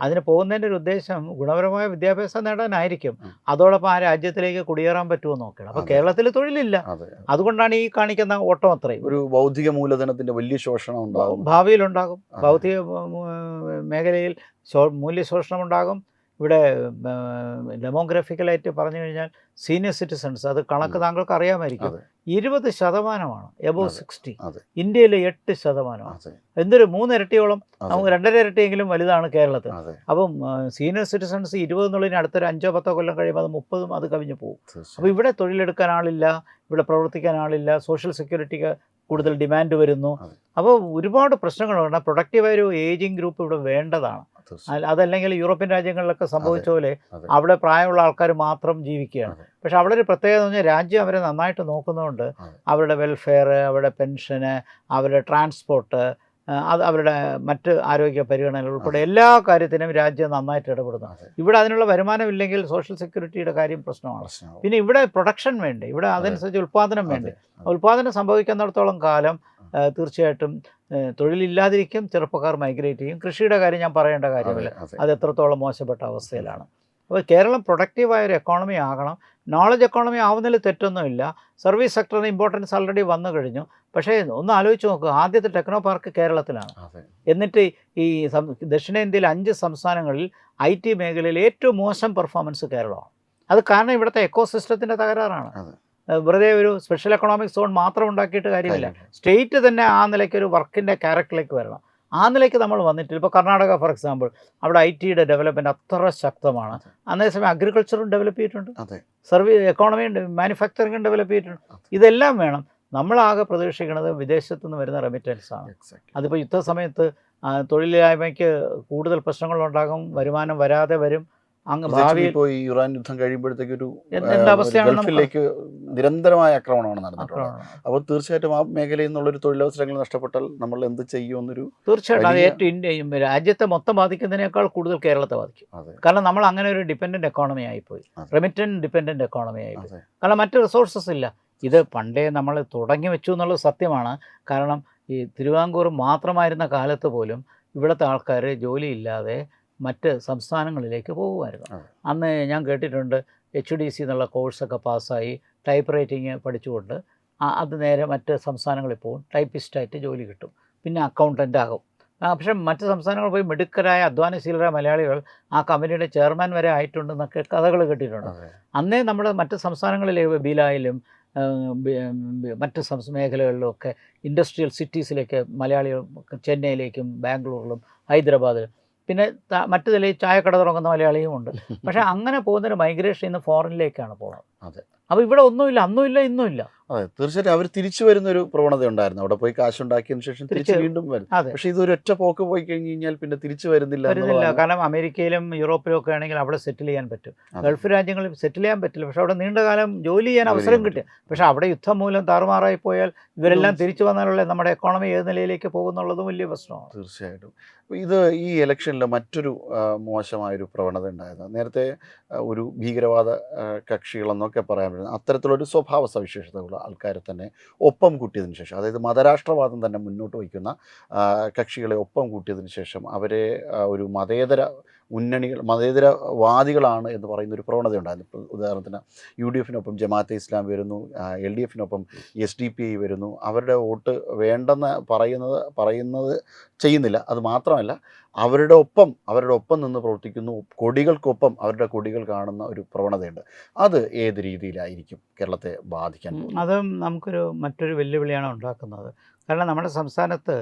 അതിന് പോകുന്നതിൻ്റെ ഒരു ഉദ്ദേശം ഗുണപരമായ വിദ്യാഭ്യാസം നേടാനായിരിക്കും. അതോടൊപ്പം ആ രാജ്യത്തിലേക്ക് കുടിയേറാൻ പറ്റുമോ നോക്കണം. അപ്പോൾ കേരളത്തിൽ തൊഴിലില്ല. അതുകൊണ്ടാണ് ഈ കാണിക്കുന്ന ഓട്ടം അത്രയും. ഒരു ബൗദ്ധിക മൂലധനത്തിൻ്റെ വലിയ ശോഷണം ഉണ്ടാകും, ഭാവിയിലുണ്ടാകും. ഭൗതിക മേഖലയിൽ മൂല്യശോഷണം ഉണ്ടാകും. ഇവിടെ ഡെമോഗ്രഫിക്കലായിട്ട് പറഞ്ഞു കഴിഞ്ഞാൽ സീനിയർ സിറ്റിസൺസ്, അത് കണക്ക് താങ്കൾക്ക് അറിയാമായിരിക്കും, 20% എബോവ് 60. ഇന്ത്യയിൽ 8%. എന്തൊരു 3 ഇരട്ടിയോളം, നമുക്ക് 2.5 ഇരട്ടിയെങ്കിലും വലുതാണ് കേരളത്തിൽ. അപ്പം സീനിയർ സിറ്റിസൺസ് 20 എന്നുള്ളതിന് അടുത്തൊരു 5-10 കൊല്ലം കഴിയുമ്പോൾ അത് 30 അത് കവിഞ്ഞു പോകും. അപ്പോൾ ഇവിടെ തൊഴിലെടുക്കാൻ ആളില്ല, ഇവിടെ പ്രവർത്തിക്കാൻ ആളില്ല, സോഷ്യൽ സെക്യൂരിറ്റിക്ക് കൂടുതൽ ഡിമാൻഡ് വരുന്നു. അപ്പോൾ ഒരുപാട് പ്രശ്നങ്ങളുണ്ട്. പ്രൊഡക്റ്റീവായ ഒരു ഏജിങ് ഗ്രൂപ്പ് ഇവിടെ വേണ്ടതാണ്. അതല്ലെങ്കിൽ യൂറോപ്യൻ രാജ്യങ്ങളിലൊക്കെ സംഭവിച്ച പോലെ അവിടെ പ്രായമുള്ള ആൾക്കാർ മാത്രം ജീവിക്കുകയാണ്. പക്ഷെ അവിടെ ഒരു പ്രത്യേകത എന്ന് പറഞ്ഞാൽ രാജ്യം അവരെ നന്നായിട്ട് നോക്കുന്നതുകൊണ്ട് അവരുടെ വെൽഫെയർ, അവരുടെ പെൻഷന്, അവരുടെ ട്രാൻസ്പോർട്ട്, അത് അവരുടെ മറ്റ് ആരോഗ്യ പരിഗണനകൾ ഉൾപ്പെടെ എല്ലാ കാര്യത്തിനും രാജ്യം നന്നായിട്ട് ഇടപെടുന്നു. ഇവിടെ അതിനുള്ള വരുമാനമില്ലെങ്കിൽ സോഷ്യൽ സെക്യൂരിറ്റിയുടെ കാര്യം പ്രശ്നമാണ്. പിന്നെ ഇവിടെ പ്രൊഡക്ഷൻ വേണ്ടേ, ഇവിടെ അതനുസരിച്ച് ഉൽപ്പാദനം വേണ്ടേ. ഉൽപ്പാദനം സംഭവിക്കുന്നിടത്തോളം കാലം തീർച്ചയായിട്ടും തൊഴിലില്ലാതിരിക്കും, ചെറുപ്പക്കാർ മൈഗ്രേറ്റ് ചെയ്യും. കൃഷിയുടെ കാര്യം ഞാൻ പറയേണ്ട കാര്യമില്ല, അത് എത്രത്തോളം മോശപ്പെട്ട അവസ്ഥയിലാണ്. അപ്പോൾ കേരളം പ്രൊഡക്റ്റീവായ ഒരു എക്കോണമി ആകണം. നോളജ് എക്കോണമി ആവുന്നതിൽ തെറ്റൊന്നുമില്ല. സർവീസ് സെക്ടറിന് ഇമ്പോർട്ടൻസ് ഓൾറെഡി വന്നു കഴിഞ്ഞു. പക്ഷേ ഒന്ന് ആലോചിച്ച് നോക്കുക, ആദ്യത്തെ ടെക്നോ പാർക്ക് കേരളത്തിലാണ്. എന്നിട്ട് ഈ ദക്ഷിണേന്ത്യയിൽ 5 സംസ്ഥാനങ്ങളിൽ IT മേഖലയിൽ ഏറ്റവും മോശം പെർഫോമൻസ് കേരളമാണ്. അത് കാരണം ഇവിടുത്തെ എക്കോസിസ്റ്റത്തിൻ്റെ തകരാറാണ്. വെറുതെ ഒരു സ്പെഷ്യൽ എക്കണോമിക് സോൺ മാത്രം ഉണ്ടാക്കിയിട്ട് കാര്യമില്ല. സ്റ്റേറ്റ് തന്നെ ആ നിലയ്ക്ക് ഒരു വർക്കിൻ്റെ ക്യാരക്ടറിലേക്ക് വരണം. ആ നിലയ്ക്ക് നമ്മൾ വന്നിട്ടില്ല. ഇപ്പോൾ കർണാടക ഫോർ എക്സാമ്പിൾ, അവിടെ IT-യുടെ ഡെവലപ്മെൻറ്റ് അത്ര ശക്തമാണ്. അതേസമയം അഗ്രികൾച്ചറും ഡെവലപ്പ് ചെയ്തിട്ടുണ്ട്, എക്കോണമിയും മാനുഫാക്ചറിങ്ങും ഡെവലപ്പ് ചെയ്തിട്ടുണ്ട്. ഇതെല്ലാം വേണം. നമ്മളാകെ പ്രതീക്ഷിക്കുന്നത് വിദേശത്തു നിന്ന് വരുന്ന റെമിറ്റൻസ് ആണ്. അതിപ്പോൾ യുദ്ധസമയത്ത് തൊഴിലില്ലായ്മയ്ക്ക് കൂടുതൽ പ്രശ്നങ്ങളുണ്ടാകും, വരുമാനം വരാതെ വരും. അങ്ങ് ഭാവിയിൽ ഇപ്പോൾ ഈ ഇറാൻ യുദ്ധം കഴിയുമ്പോഴത്തേക്ക് ഒരു ഗൾഫിലേക്ക് നിരന്തരമായ ആക്രമണമാണ് നടന്നിട്ടുള്ളത്. അപ്പോൾ തീർച്ചയായിട്ടും ആ മേഖലയിൽ നിന്നുള്ളൊരു തൊഴിലവസരങ്ങൾ നഷ്ടപ്പെട്ടാൽ നമ്മൾ എന്ത് ചെയ്യുമെന്നൊരു, തീർച്ചയായിട്ടും അത് ഏറ്റവും രാജ്യത്തെ മൊത്തം ബാധിക്കുന്നതിനേക്കാൾ കൂടുതൽ കേരളത്തെ ബാധിക്കും. കാരണം നമ്മൾ അങ്ങനെ ഒരു ഡിപ്പെൻഡൻറ്റ് എക്കോണമി ആയിപ്പോയി, റെമിറ്റൻറ്റ് ഡിപ്പെൻഡൻറ്റ് എക്കോണമി ആയിപ്പോയി. കാരണം മറ്റ് റിസോഴ്സസ് ഇല്ല. ഇത് പണ്ടേ നമ്മൾ തുടങ്ങി വെച്ചു എന്നുള്ളത് സത്യമാണ്. കാരണം ഈ തിരുവിതാംകൂർ മാത്രമായിരുന്ന കാലത്ത് പോലും ഇവിടുത്തെ ആൾക്കാർ ജോലിയില്ലാതെ മറ്റ് സംസ്ഥാനങ്ങളിലേക്ക് പോകുമായിരുന്നു. അന്ന് ഞാൻ കേട്ടിട്ടുണ്ട് HDC എന്നുള്ള കോഴ്സൊക്കെ പാസ്സായി ടൈപ്പ് റൈറ്റിങ് പഠിച്ചുകൊണ്ട് അത് നേരെ മറ്റ് സംസ്ഥാനങ്ങളിൽ പോകും, ടൈപ്പിസ്റ്റായിട്ട് ജോലി കിട്ടും, പിന്നെ അക്കൗണ്ടൻ്റ് ആകും. പക്ഷേ മറ്റ് സംസ്ഥാനങ്ങളിൽ പോയി മിടുക്കരായ അധ്വാനശീലരായ മലയാളികൾ ആ കമ്പനിയുടെ ചെയർമാൻ വരെ ആയിട്ടുണ്ടെന്നൊക്കെ കഥകൾ കേട്ടിട്ടുണ്ട്. അന്നേ നമ്മുടെ മറ്റ് സംസ്ഥാനങ്ങളിലെ ബീലായിലും മറ്റ് മേഖലകളിലുമൊക്കെ ഇൻഡസ്ട്രിയൽ സിറ്റീസിലേക്ക് മലയാളികൾ, ചെന്നൈയിലേക്കും ബാംഗ്ലൂരിലും ഹൈദരാബാദിലും, പിന്നെ മറ്റു നിലയിൽ ചായക്കട തുടങ്ങുന്ന മലയാളിയും ഉണ്ട്. പക്ഷേ അങ്ങനെ പോകുന്നൊരു മൈഗ്രേഷൻ ഇന്ന് ഫോറിനിലേക്കാണ് പോകുന്നത്. അപ്പോൾ ഇവിടെ ഒന്നുമില്ല, അന്നുമില്ല, ഇന്നുമില്ല. അതെ, തീർച്ചയായിട്ടും അവർ തിരിച്ചു വരുന്നൊരു പ്രവണത ഉണ്ടായിരുന്നു. അവിടെ പോയി കാശുണ്ടാക്കിയതിനു ശേഷം തിരിച്ച് വീണ്ടും വരും. പക്ഷേ ഇതൊരു ഒറ്റ പോക്ക് പോയി കഴിഞ്ഞ് കഴിഞ്ഞാൽ പിന്നെ തിരിച്ചു വരുന്നില്ല. കാരണം അമേരിക്കയിലും യൂറോപ്പിലും ഒക്കെ ആണെങ്കിൽ അവിടെ സെറ്റിൽ ചെയ്യാൻ പറ്റും. ഗൾഫ് രാജ്യങ്ങളിൽ സെറ്റിൽ ചെയ്യാൻ പറ്റില്ല. പക്ഷേ അവിടെ നീണ്ടകാലം ജോലി ചെയ്യാൻ അവസരം കിട്ടും. പക്ഷേ അവിടെ യുദ്ധം മൂലം താറുമാറായി പോയാൽ ഇവരെല്ലാം തിരിച്ചു വന്നാലുള്ള നമ്മുടെ എക്കോണമി ഏത് നിലയിലേക്ക് പോകുന്നുള്ളതും വലിയ പ്രശ്നമാണ്. തീർച്ചയായിട്ടും. ഇത് ഈ ഇലക്ഷനിൽ മറ്റൊരു മോശമായൊരു പ്രവണത ഉണ്ടായത്, നേരത്തെ ഒരു ഭീകരവാദ കക്ഷികളെന്നൊക്കെ പറയാൻ പറ്റുന്നത് അത്തരത്തിലൊരു സ്വഭാവ സവിശേഷതകൾ ആൾക്കാരെ തന്നെ ഒപ്പം കൂട്ടിയതിന് ശേഷം, അതായത് മതരാഷ്ട്രവാദം തന്നെ മുന്നോട്ട് വയ്ക്കുന്ന കക്ഷികളെ ഒപ്പം കൂട്ടിയതിന് ശേഷം അവരെ ഒരു മതേതരവാദികളാണ് എന്ന് പറയുന്നൊരു പ്രവണത ഉണ്ടായിരുന്നു. ഇപ്പോൾ ഉദാഹരണത്തിന് UDF-നൊപ്പം ജമാഅത്തെ ഇസ്ലാം വരുന്നു, LDF-നൊപ്പം SDPI വരുന്നു. അവരുടെ വോട്ട് വേണ്ടെന്ന് പറയുന്നത് ചെയ്യുന്നില്ല. അത് മാത്രമല്ല അവരുടെ ഒപ്പം നിന്ന് പ്രവർത്തിക്കുന്നു, കൊടികൾക്കൊപ്പം അവരുടെ കൊടികൾ കാണുന്ന ഒരു പ്രവണതയുണ്ട്. അത് ഏത് രീതിയിലായിരിക്കും കേരളത്തെ ബാധിക്കാൻ? അതും മറ്റൊരു വെല്ലുവിളിയാണ് ഉണ്ടാക്കുന്നത്. കാരണം നമ്മുടെ സംസ്ഥാനത്ത്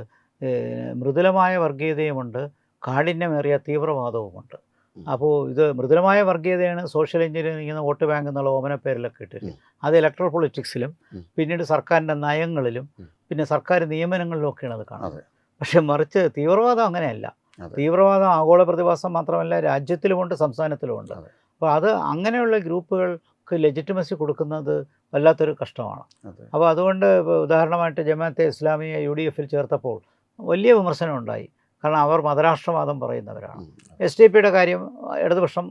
മൃദുലമായ വർഗീയതയുമുണ്ട്, കാഠിന്യമേറിയ തീവ്രവാദവുമുണ്ട്. അപ്പോൾ ഇത് മൃദുലമായ വർഗീയതയാണ് സോഷ്യൽ എഞ്ചിനീയറിംഗ്, വോട്ട് ബാങ്ക് എന്നുള്ള ഓമന പേരിലൊക്കെ ഇട്ടിരിക്കും. അത് ഇലക്ട്രൽ പൊളിറ്റിക്സിലും പിന്നീട് സർക്കാരിൻ്റെ നയങ്ങളിലും പിന്നെ സർക്കാർ നിയമനങ്ങളിലും ഒക്കെയാണ് അത് കാണുന്നത്. പക്ഷെ മറിച്ച് തീവ്രവാദം അങ്ങനെയല്ല. അതെ. തീവ്രവാദം ആഗോള പ്രതിഭാസം മാത്രമല്ല, രാജ്യത്തിലുമുണ്ട്, സംസ്ഥാനത്തിലുമുണ്ട്. അതെ. അപ്പോൾ അത് അങ്ങനെയുള്ള ഗ്രൂപ്പുകൾക്ക് ലെജിറ്റിമസി കൊടുക്കുന്നത് വല്ലാത്തൊരു കഷ്ടമാണ്. അതെ. അപ്പോൾ അതുകൊണ്ട് ഇപ്പോൾ ഉദാഹരണമായിട്ട് ജമാഅത്തെ ഇസ്ലാമിയെ UDF ചേർത്തപ്പോൾ വലിയ വിമർശനം ഉണ്ടായി. കാരണം അവർ മതരാഷ്ട്രവാദം പറയുന്നവരാണ്. ഉം. SDP കാര്യം ഇടതുപക്ഷം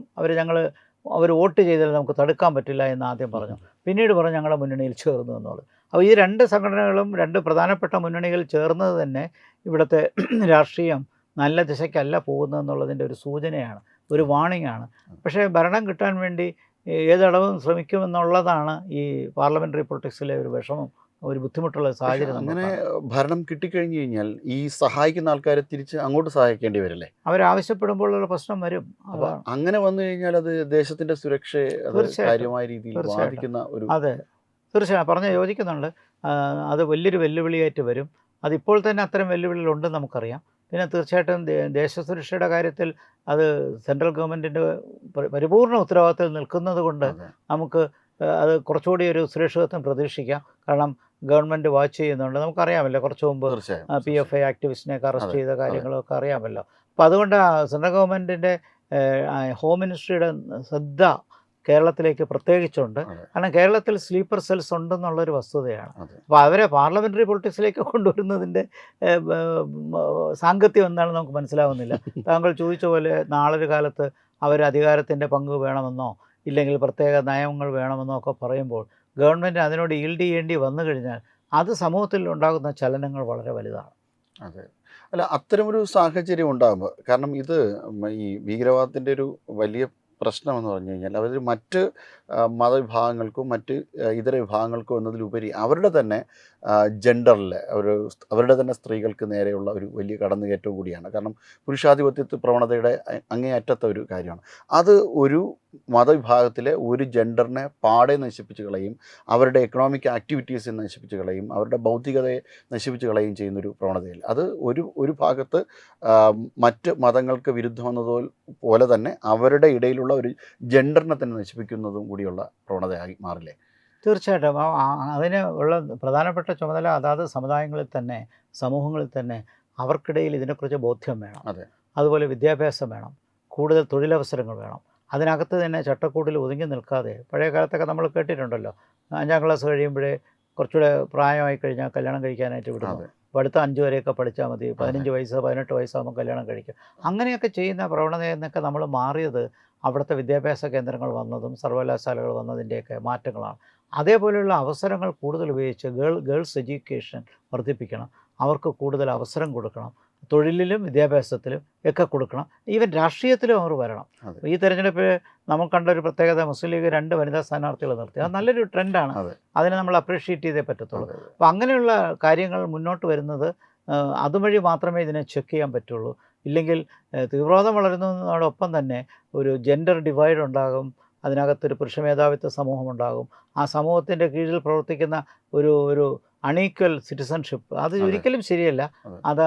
അവർ വോട്ട് ചെയ്താൽ നമുക്ക് തടുക്കാൻ പറ്റില്ല എന്ന് ആദ്യം പറഞ്ഞു. പിന്നീട് പറഞ്ഞു ഞങ്ങളുടെ മുന്നണിയിൽ ചേർന്നു എന്നുള്ളത്. അപ്പോൾ ഈ രണ്ട് സംഘടനകളും, രണ്ട് പ്രധാനപ്പെട്ട മുന്നണികൾ ചേർന്നത് തന്നെ ഇവിടുത്തെ രാഷ്ട്രീയം നല്ല ദിശയ്ക്കല്ല പോകുന്നതെന്നുള്ളതിൻ്റെ ഒരു സൂചനയാണ്, ഒരു വാണിംഗ് ആണ്. പക്ഷേ ഭരണം കിട്ടാൻ വേണ്ടി ഏതളവും ശ്രമിക്കുമെന്നുള്ളതാണ് ഈ പാർലമെൻ്ററി പൊളിറ്റിക്സിലെ ഒരു വിഷമം, ഒരു ബുദ്ധിമുട്ടുള്ള സാഹചര്യം. അങ്ങനെ ഭരണം കിട്ടിക്കഴിഞ്ഞു കഴിഞ്ഞാൽ ഈ സഹായിക്കുന്ന ആൾക്കാരെ തിരിച്ച് അങ്ങോട്ട് സഹായിക്കേണ്ടി വരില്ലേ? അവരാവശ്യപ്പെടുമ്പോഴുള്ള പ്രശ്നം വരും. അപ്പോൾ അങ്ങനെ വന്നു കഴിഞ്ഞാൽ അത് ദേശത്തിന്റെ സുരക്ഷയെ കാര്യമായ രീതിയിൽ ബാധിക്കുന്ന ഒരു. അതെ, തീർച്ചയായും പറഞ്ഞ് യോജിക്കുന്നുണ്ട്. അത് വലിയൊരു വെല്ലുവിളിയായിട്ട് വരും. അതിപ്പോൾ തന്നെ അത്തരം വെല്ലുവിളികളുണ്ടെന്ന് നമുക്കറിയാം. പിന്നെ തീർച്ചയായിട്ടും ദേശസുരക്ഷയുടെ കാര്യത്തിൽ അത് സെൻട്രൽ ഗവൺമെൻറ്റിൻ്റെ പരിപൂർണ ഉത്തരവാദിത്തത്തിൽ നിൽക്കുന്നത് കൊണ്ട് നമുക്ക് അത് കുറച്ചുകൂടി ഒരു സുരക്ഷിതത്വം പ്രതീക്ഷിക്കാം. കാരണം ഗവൺമെൻറ് വാച്ച് ചെയ്യുന്നുണ്ട്. നമുക്കറിയാമല്ലോ, കുറച്ച് മുമ്പ് PFI ആക്ടിവിസ്റ്റിനെയൊക്കെ അറസ്റ്റ് ചെയ്ത കാര്യങ്ങളൊക്കെ അറിയാമല്ലോ. അപ്പോൾ അതുകൊണ്ട് സെൻട്രൽ ഗവൺമെൻറ്റിൻ്റെ ഹോം മിനിസ്ട്രിയുടെ ശ്രദ്ധ കേരളത്തിലേക്ക് പ്രത്യേകിച്ചുണ്ട്. കാരണം കേരളത്തിൽ സ്ലീപ്പർ സെൽസ് ഉണ്ടെന്നുള്ളൊരു വസ്തുതയാണ്. അപ്പോൾ അവരെ പാർലമെൻ്ററി പൊളിറ്റിക്സിലേക്ക് കൊണ്ടുവരുന്നതിൻ്റെ സാങ്കത്യം എന്താണെന്ന് നമുക്ക് മനസ്സിലാവുന്നില്ല. താങ്കൾ ചോദിച്ച പോലെ നാളൊരു കാലത്ത് അവർ അധികാരത്തിൻ്റെ പങ്ക് വേണമെന്നോ ഇല്ലെങ്കിൽ പ്രത്യേക നയങ്ങൾ വേണമെന്നോ ഒക്കെ പറയുമ്പോൾ ഗവൺമെൻറ് അതിനോട് ഈൽഡ് ചെയ്യേണ്ടി വന്നു കഴിഞ്ഞാൽ അത് സമൂഹത്തിൽ ഉണ്ടാകുന്ന ചലനങ്ങൾ വളരെ വലുതാണ്. അതെ, അല്ല അത്തരമൊരു സാഹചര്യം ഉണ്ടാകുമ്പോൾ, കാരണം ഇത് ഈ ഭീകരവാദത്തിൻ്റെ ഒരു വലിയ പ്രശ്നമെന്ന് പറഞ്ഞു കഴിഞ്ഞാൽ അവർ മറ്റ് മതവിഭാഗങ്ങൾക്കും മറ്റ് ഇതര വിഭാഗങ്ങൾക്കും എന്നതിലുപരി അവരുടെ തന്നെ ജെൻഡറിൽ അവരുടെ തന്നെ സ്ത്രീകൾക്ക് നേരെയുള്ള ഒരു വലിയ കടന്നുകയറ്റവും കൂടിയാണ്. കാരണം പുരുഷാധിപത്യത്വ പ്രവണതയുടെ അങ്ങേയറ്റത്തെ ഒരു കാര്യമാണ് അത്. ഒരു മതവിഭാഗത്തിലെ ഒരു ജെൻഡറിനെ പാടെ നശിപ്പിച്ച് കളയും, അവരുടെ എക്കണോമിക് ആക്ടിവിറ്റീസ് നശിപ്പിച്ച് കളയും, അവരുടെ ബൗദ്ധികതയെ നശിപ്പിച്ച് കളയും ചെയ്യുന്നൊരു പ്രവണതയിൽ അത് ഒരു ഭാഗത്ത് മറ്റ് മതങ്ങൾക്ക് വിരുദ്ധമെന്നതുപോലെ തന്നെ അവരുടെ ഇടയിലുള്ള ഒരു ജെൻഡറിനെ തന്നെ നശിപ്പിക്കുന്നതും കൂടിയുള്ള പ്രവണതയായി മാറില്ലേ? തീർച്ചയായിട്ടും. അതിന് ഉള്ള പ്രധാനപ്പെട്ട ചുമതല അതാത് സമുദായങ്ങളിൽ തന്നെ, സമൂഹങ്ങളിൽ തന്നെ അവർക്കിടയിൽ ഇതിനെക്കുറിച്ച് ബോധ്യം വേണം. അതുപോലെ വിദ്യാഭ്യാസം വേണം, കൂടുതൽ തൊഴിലവസരങ്ങൾ വേണം. അതിനകത്ത് തന്നെ ചട്ടക്കൂടിൽ ഒതുങ്ങി നിൽക്കാതെ, പഴയ കാലത്തൊക്കെ നമ്മൾ കേട്ടിട്ടുണ്ടല്ലോ, 5ാം ക്ലാസ് കഴിയുമ്പോഴേ കുറച്ചുകൂടെ പ്രായമായി കഴിഞ്ഞാൽ കല്യാണം കഴിക്കാനായിട്ട് വിടുന്നു. അപ്പോൾ അടുത്ത 5 വരെയൊക്കെ പഠിച്ചാൽ മതി, 15 വയസ്സ് 18 വയസ്സാകുമ്പോൾ കല്യാണം കഴിക്കും. അങ്ങനെയൊക്കെ ചെയ്യുന്ന പ്രവണതയിൽ നിന്നൊക്കെ നമ്മൾ മാറിയത് അവിടുത്തെ വിദ്യാഭ്യാസ കേന്ദ്രങ്ങൾ വന്നതും സർവകലാശാലകൾ വന്നതിൻ്റെയൊക്കെ മാറ്റങ്ങളാണ്. അതേപോലെയുള്ള അവസരങ്ങൾ കൂടുതൽ ഉപയോഗിച്ച് ഗേൾസ് എഡ്യൂക്കേഷൻ വർദ്ധിപ്പിക്കണം, അവർക്ക് കൂടുതൽ അവസരം കൊടുക്കണം, തൊഴിലിലും വിദ്യാഭ്യാസത്തിലും ഒക്കെ കൊടുക്കണം, ഈവൻ രാഷ്ട്രീയത്തിലും അവർ വരണം. ഈ തെരഞ്ഞെടുപ്പിൽ നമ്മൾ കണ്ട ഒരു പ്രത്യേകത, മുസ്ലിം ലീഗ് 2 വനിതാ സ്ഥാനാർത്ഥികളെ നിർത്തി. അത് നല്ലൊരു ട്രെൻഡാണ്, അതിനെ നമ്മൾ അപ്രീഷിയേറ്റ് ചെയ്തേ പറ്റത്തുള്ളൂ. അപ്പോൾ അങ്ങനെയുള്ള കാര്യങ്ങൾ മുന്നോട്ട് വരുന്നത് അതുവഴി മാത്രമേ ഇതിനെ ചെക്ക് ചെയ്യാൻ പറ്റുള്ളൂ. ഇല്ലെങ്കിൽ തീവ്രവാദം വളരുന്നതിനോടൊപ്പം തന്നെ ഒരു ജെൻഡർ ഡിവൈഡ് ഉണ്ടാകും, അതിനകത്തൊരു പുരുഷ മേധാവിത്വ സമൂഹമുണ്ടാകും. ആ സമൂഹത്തിൻ്റെ കീഴിൽ പ്രവർത്തിക്കുന്ന ഒരു അൺഈക്വൽ സിറ്റിസൺഷിപ്പ് അത് ഒരിക്കലും ശരിയല്ല.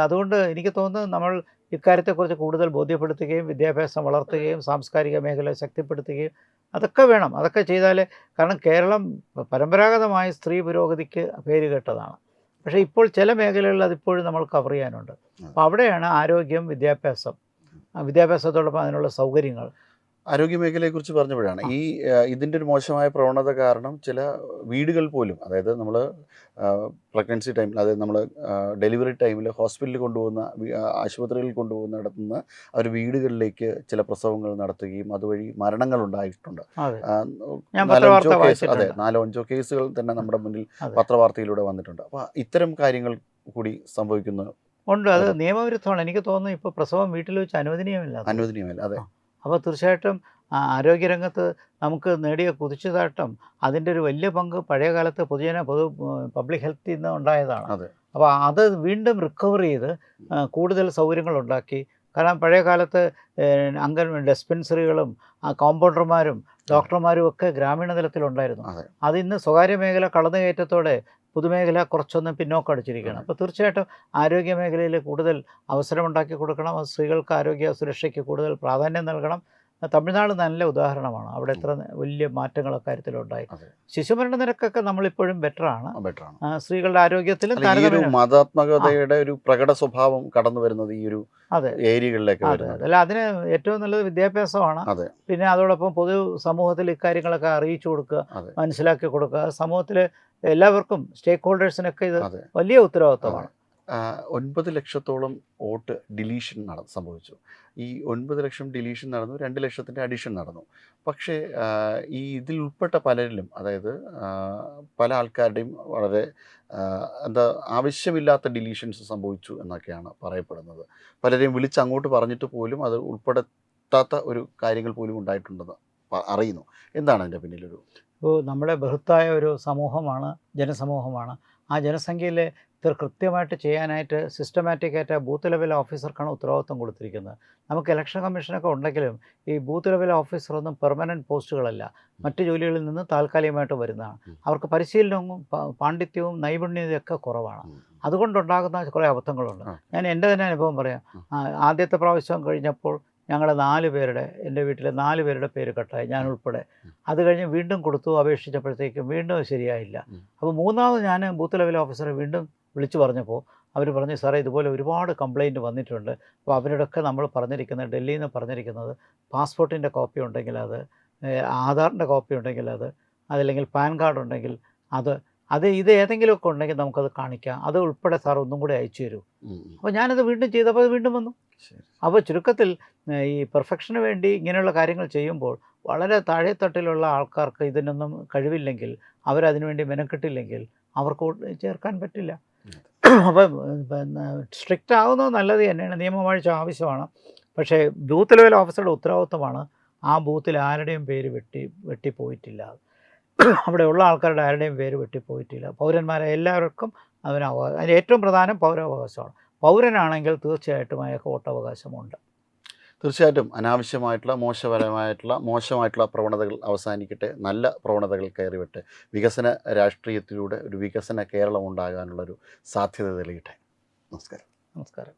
അതുകൊണ്ട് എനിക്ക് തോന്നുന്നത് നമ്മൾ ഇക്കാര്യത്തെക്കുറിച്ച് കൂടുതൽ ബോധ്യപ്പെടുത്തുകയും വിദ്യാഭ്യാസം വളർത്തുകയും സാംസ്കാരിക മേഖല ശക്തിപ്പെടുത്തുകയും അതൊക്കെ വേണം. അതൊക്കെ ചെയ്താലേ, കാരണം കേരളം പരമ്പരാഗതമായ സ്ത്രീ പുരോഗതിക്ക് പേരുകേട്ടതാണ്. പക്ഷേ ഇപ്പോൾ ചില മേഖലകളിൽ അതിപ്പോഴും നമ്മൾ കവർ ചെയ്യാനുണ്ട്. അപ്പോൾ അവിടെയാണ് ആരോഗ്യം, വിദ്യാഭ്യാസത്തോടൊപ്പം അതിനുള്ള സൗകര്യങ്ങൾ. ആരോഗ്യമേഖലയെക്കുറിച്ച് പറഞ്ഞപ്പോഴാണ് ഇതിൻ്റെ ഒരു മോശമായ പ്രവണത കാരണം ചില വീടുകൾ പോലും, അതായത് നമ്മൾ പ്രഗ്നൻസി ടൈമിൽ, അതായത് നമ്മൾ ഡെലിവറി ടൈമിൽ ഹോസ്പിറ്റലിൽ കൊണ്ടുപോകുന്ന, ആശുപത്രികളിൽ കൊണ്ടുപോകുന്നിടത്തു നിന്ന് അവർ വീടുകളിലേക്ക് ചില പ്രസവങ്ങൾ നടത്തുകയും അതുവഴി മരണങ്ങൾ ഉണ്ടായിട്ടുണ്ട്. 4-5 കേസുകൾ തന്നെ നമ്മുടെ മുന്നിൽ പത്രവാർത്തയിലൂടെ വന്നിട്ടുണ്ട്. അപ്പോൾ ഇത്തരം കാര്യങ്ങൾ കൂടി സംഭവിക്കുന്നു ഉണ്ട്. അത് നിയമവിരുദ്ധമാണ്. എനിക്ക് തോന്നുന്നു ഇപ്പോൾ പ്രസവം വീട്ടിൽ വെച്ച് അനുവദനീയമല്ല. അതെ. അപ്പോൾ തീർച്ചയായിട്ടും ആരോഗ്യരംഗത്ത് നമുക്ക് നേടിയ കുതിച്ചുചാട്ടം, അതിൻ്റെ ഒരു വലിയ പങ്ക് പഴയ കാലത്ത് പബ്ലിക് ഹെൽത്തിൽ നിന്ന് ഉണ്ടായതാണ്. അപ്പോൾ അത് വീണ്ടും റിക്കവർ ചെയ്ത് കൂടുതൽ സൗകര്യങ്ങളുണ്ടാക്കി. കാരണം പഴയ കാലത്ത് ഡിസ്പെൻസറികളും കോമ്പൗണ്ടർമാരും ഡോക്ടർമാരും ഒക്കെ ഗ്രാമീണ തലത്തിലുണ്ടായിരുന്നു. അതിന്ന് സ്വകാര്യ മേഖല കടന്നുകയറ്റത്തോടെ പൊതുമേഖല കുറച്ചൊന്ന് പിന്നോക്കടിച്ചിരിക്കുകയാണ്. അപ്പോൾ തീർച്ചയായിട്ടും ആരോഗ്യ മേഖലയിൽ കൂടുതൽ അവസരമുണ്ടാക്കി കൊടുക്കണം. സ്ത്രീകൾക്ക് ആരോഗ്യ സുരക്ഷയ്ക്ക് കൂടുതൽ പ്രാധാന്യം നൽകണം. തമിഴ്നാട് നല്ല ഉദാഹരണമാണ്. അവിടെ എത്ര വലിയ മാറ്റങ്ങൾ അക്കാര്യത്തിലുണ്ടായി. അതെ. ശിശുമരണ നിരക്കൊക്കെ നമ്മളിപ്പോഴും ബെറ്ററാണ്. ബെറ്ററാണ്. സ്ത്രീകളുടെ ആരോഗ്യത്തിലും അല്ല, ഈ ഒരു താരതമ്യം. മതാത്മകതയുടെ ഒരു പ്രകട സ്വഭാവം കടന്നു വരുന്നത് ഈ ഒരു അതെ ഏരിയകളിലേക്ക് അതെ വരുന്നുണ്ട്. അല്ല, അതിന് ഏറ്റവും നല്ലത് വിദ്യാഭ്യാസമാണ്. അതെ. പിന്നെ അതോടൊപ്പം പൊതു സമൂഹത്തിൽ ഇക്കാര്യങ്ങളൊക്കെ അറിയിച്ചു കൊടുക്കുക, അതെ. മനസ്സിലാക്കി കൊടുക്കുക. സമൂഹത്തിൽ എല്ലാവർക്കും, സ്റ്റേക്ക് ഹോൾഡേഴ്സിനൊക്കെ ഇത് അതെ. വലിയ ഉത്തരവാദിത്തമാണ്. 9 ലക്ഷത്തോളം വോട്ട് ഡിലീഷൻ സംഭവിച്ചു. ഈ 9 ലക്ഷം ഡിലീഷൻ നടന്നു, 2 ലക്ഷത്തിൻ്റെ അഡീഷൻ നടന്നു. പക്ഷേ ഈ ഇതിൽ ഉൾപ്പെട്ട പലരിലും, അതായത് പല ആൾക്കാരുടെയും വളരെ എന്താ ആവശ്യമില്ലാത്ത ഡിലീഷൻസ് സംഭവിച്ചു എന്നൊക്കെയാണ് പറയപ്പെടുന്നത്. പലരെയും വിളിച്ച് അങ്ങോട്ട് പറഞ്ഞിട്ട് പോലും അത് ഉൾപ്പെടുത്താത്ത ഒരു കാര്യങ്ങൾ പോലും ഉണ്ടായിട്ടുണ്ടെന്ന് അറിയുന്നു. എന്താണ് അതിൻ്റെ പിന്നിലൊരു? ഇപ്പോൾ നമ്മുടെ ബൃഹത്തായ ഒരു സമൂഹമാണ്, ജനസമൂഹമാണ്. ആ ജനസംഖ്യയിൽ ഇത്ര കൃത്യമായിട്ട് ചെയ്യാനായിട്ട് സിസ്റ്റമാറ്റിക്കായിട്ട് ബൂത്ത് ലെവൽ ഓഫീസർക്കാണ് ഉത്തരവാദിത്വം കൊടുത്തിരിക്കുന്നത്. നമുക്ക് ഇലക്ഷൻ കമ്മീഷനൊക്കെ ഉണ്ടെങ്കിലും ഈ ബൂത്ത് ലെവൽ ഓഫീസറൊന്നും പെർമനൻറ്റ് പോസ്റ്റുകളല്ല, മറ്റ് ജോലികളിൽ നിന്ന് താൽക്കാലികമായിട്ട് വരുന്നതാണ്. അവർക്ക് പരിശീലനവും പാണ്ഡിത്യവും നൈപുണ്യതയൊക്കെ കുറവാണ്. അതുകൊണ്ടുണ്ടാകുന്ന കുറേ അബദ്ധങ്ങളുണ്ട്. ഞാൻ എൻ്റെ തന്നെ അനുഭവം പറയാം. ആദ്യത്തെ പ്രാവശ്യം കഴിഞ്ഞപ്പോൾ ഞങ്ങളുടെ 4 പേരുടെ, എൻ്റെ വീട്ടിലെ 4 പേരുടെ പേര് കട്ടായി, ഞാൻ ഉൾപ്പെടെ. അത് കഴിഞ്ഞ് വീണ്ടും കൊടുത്തു, അപേക്ഷിച്ചപ്പോഴത്തേക്കും വീണ്ടും ശരിയായില്ല. അപ്പോൾ മൂന്നാമത് ഞാൻ ബൂത്ത് ലെവൽ ഓഫീസറെ വീണ്ടും വിളിച്ചു പറഞ്ഞപ്പോൾ അവർ പറഞ്ഞു, സാറേ ഇതുപോലെ ഒരുപാട് കംപ്ലയിൻറ്റ് വന്നിട്ടുണ്ട്. അപ്പോൾ അവരോടൊക്കെ നമ്മൾ പറഞ്ഞിരിക്കുന്നത്, ഡൽഹിയിൽ നിന്ന് പറഞ്ഞിരിക്കുന്നത്, പാസ്പോർട്ടിൻ്റെ കോപ്പി ഉണ്ടെങ്കിൽ അത്, ആധാറിൻ്റെ കോപ്പി ഉണ്ടെങ്കിൽ അത്, അതല്ലെങ്കിൽ പാൻ കാർഡ് ഉണ്ടെങ്കിൽ ഇത് ഏതെങ്കിലുമൊക്കെ ഉണ്ടെങ്കിൽ നമുക്കത് കാണിക്കാം, അത് ഉൾപ്പെടെ സാർ ഒന്നും കൂടി അയച്ചു തരൂ. അപ്പോൾ ഞാനത് വീണ്ടും ചെയ്തപ്പോൾ അത് വീണ്ടും വന്നു. അപ്പോൾ ചുരുക്കത്തിൽ ഈ പെർഫെക്ഷന് വേണ്ടി ഇങ്ങനെയുള്ള കാര്യങ്ങൾ ചെയ്യുമ്പോൾ വളരെ താഴെത്തട്ടിലുള്ള ആൾക്കാർക്ക് ഇതിനൊന്നും കഴിവില്ലെങ്കിൽ, അവരതിനുവേണ്ടി മെനക്കെട്ടില്ലെങ്കിൽ അവർക്ക് ചേർക്കാൻ പറ്റില്ല. അപ്പം സ്ട്രിക്റ്റ് ആകുന്നത് നല്ലത് തന്നെയാണ്, നിയമവാഴ്ച ആവശ്യമാണ്. പക്ഷേ ബൂത്ത് ലെവൽ ഓഫീസറുടെ ഉത്തരവാദിത്വമാണ് ആ ബൂത്തിൽ ആരുടെയും പേര് വെട്ടിപ്പോയിട്ടില്ല, അവിടെയുള്ള ആൾക്കാരുടെ ആരുടെയും പേര് വെട്ടിപ്പോയിട്ടില്ല. പൗരന്മാരെ എല്ലാവർക്കും അതിന് ഏറ്റവും പ്രധാനം പൗരാവകാശമാണ്. പൗരനാണെങ്കിൽ തീർച്ചയായിട്ടും അയാൾക്ക് വോട്ടവകാശമുണ്ട്. തീർച്ചയായിട്ടും അനാവശ്യമായിട്ടുള്ള മോശമായിട്ടുള്ള പ്രവണതകൾ അവസാനിക്കട്ടെ, നല്ല പ്രവണതകൾ കയറിവട്ടെ, വികസന രാഷ്ട്രീയത്തിലൂടെ ഒരു വികസന കേരളം ഉണ്ടാകാനുള്ളൊരു സാധ്യത തെളിയട്ടെ. നമസ്കാരം. നമസ്കാരം.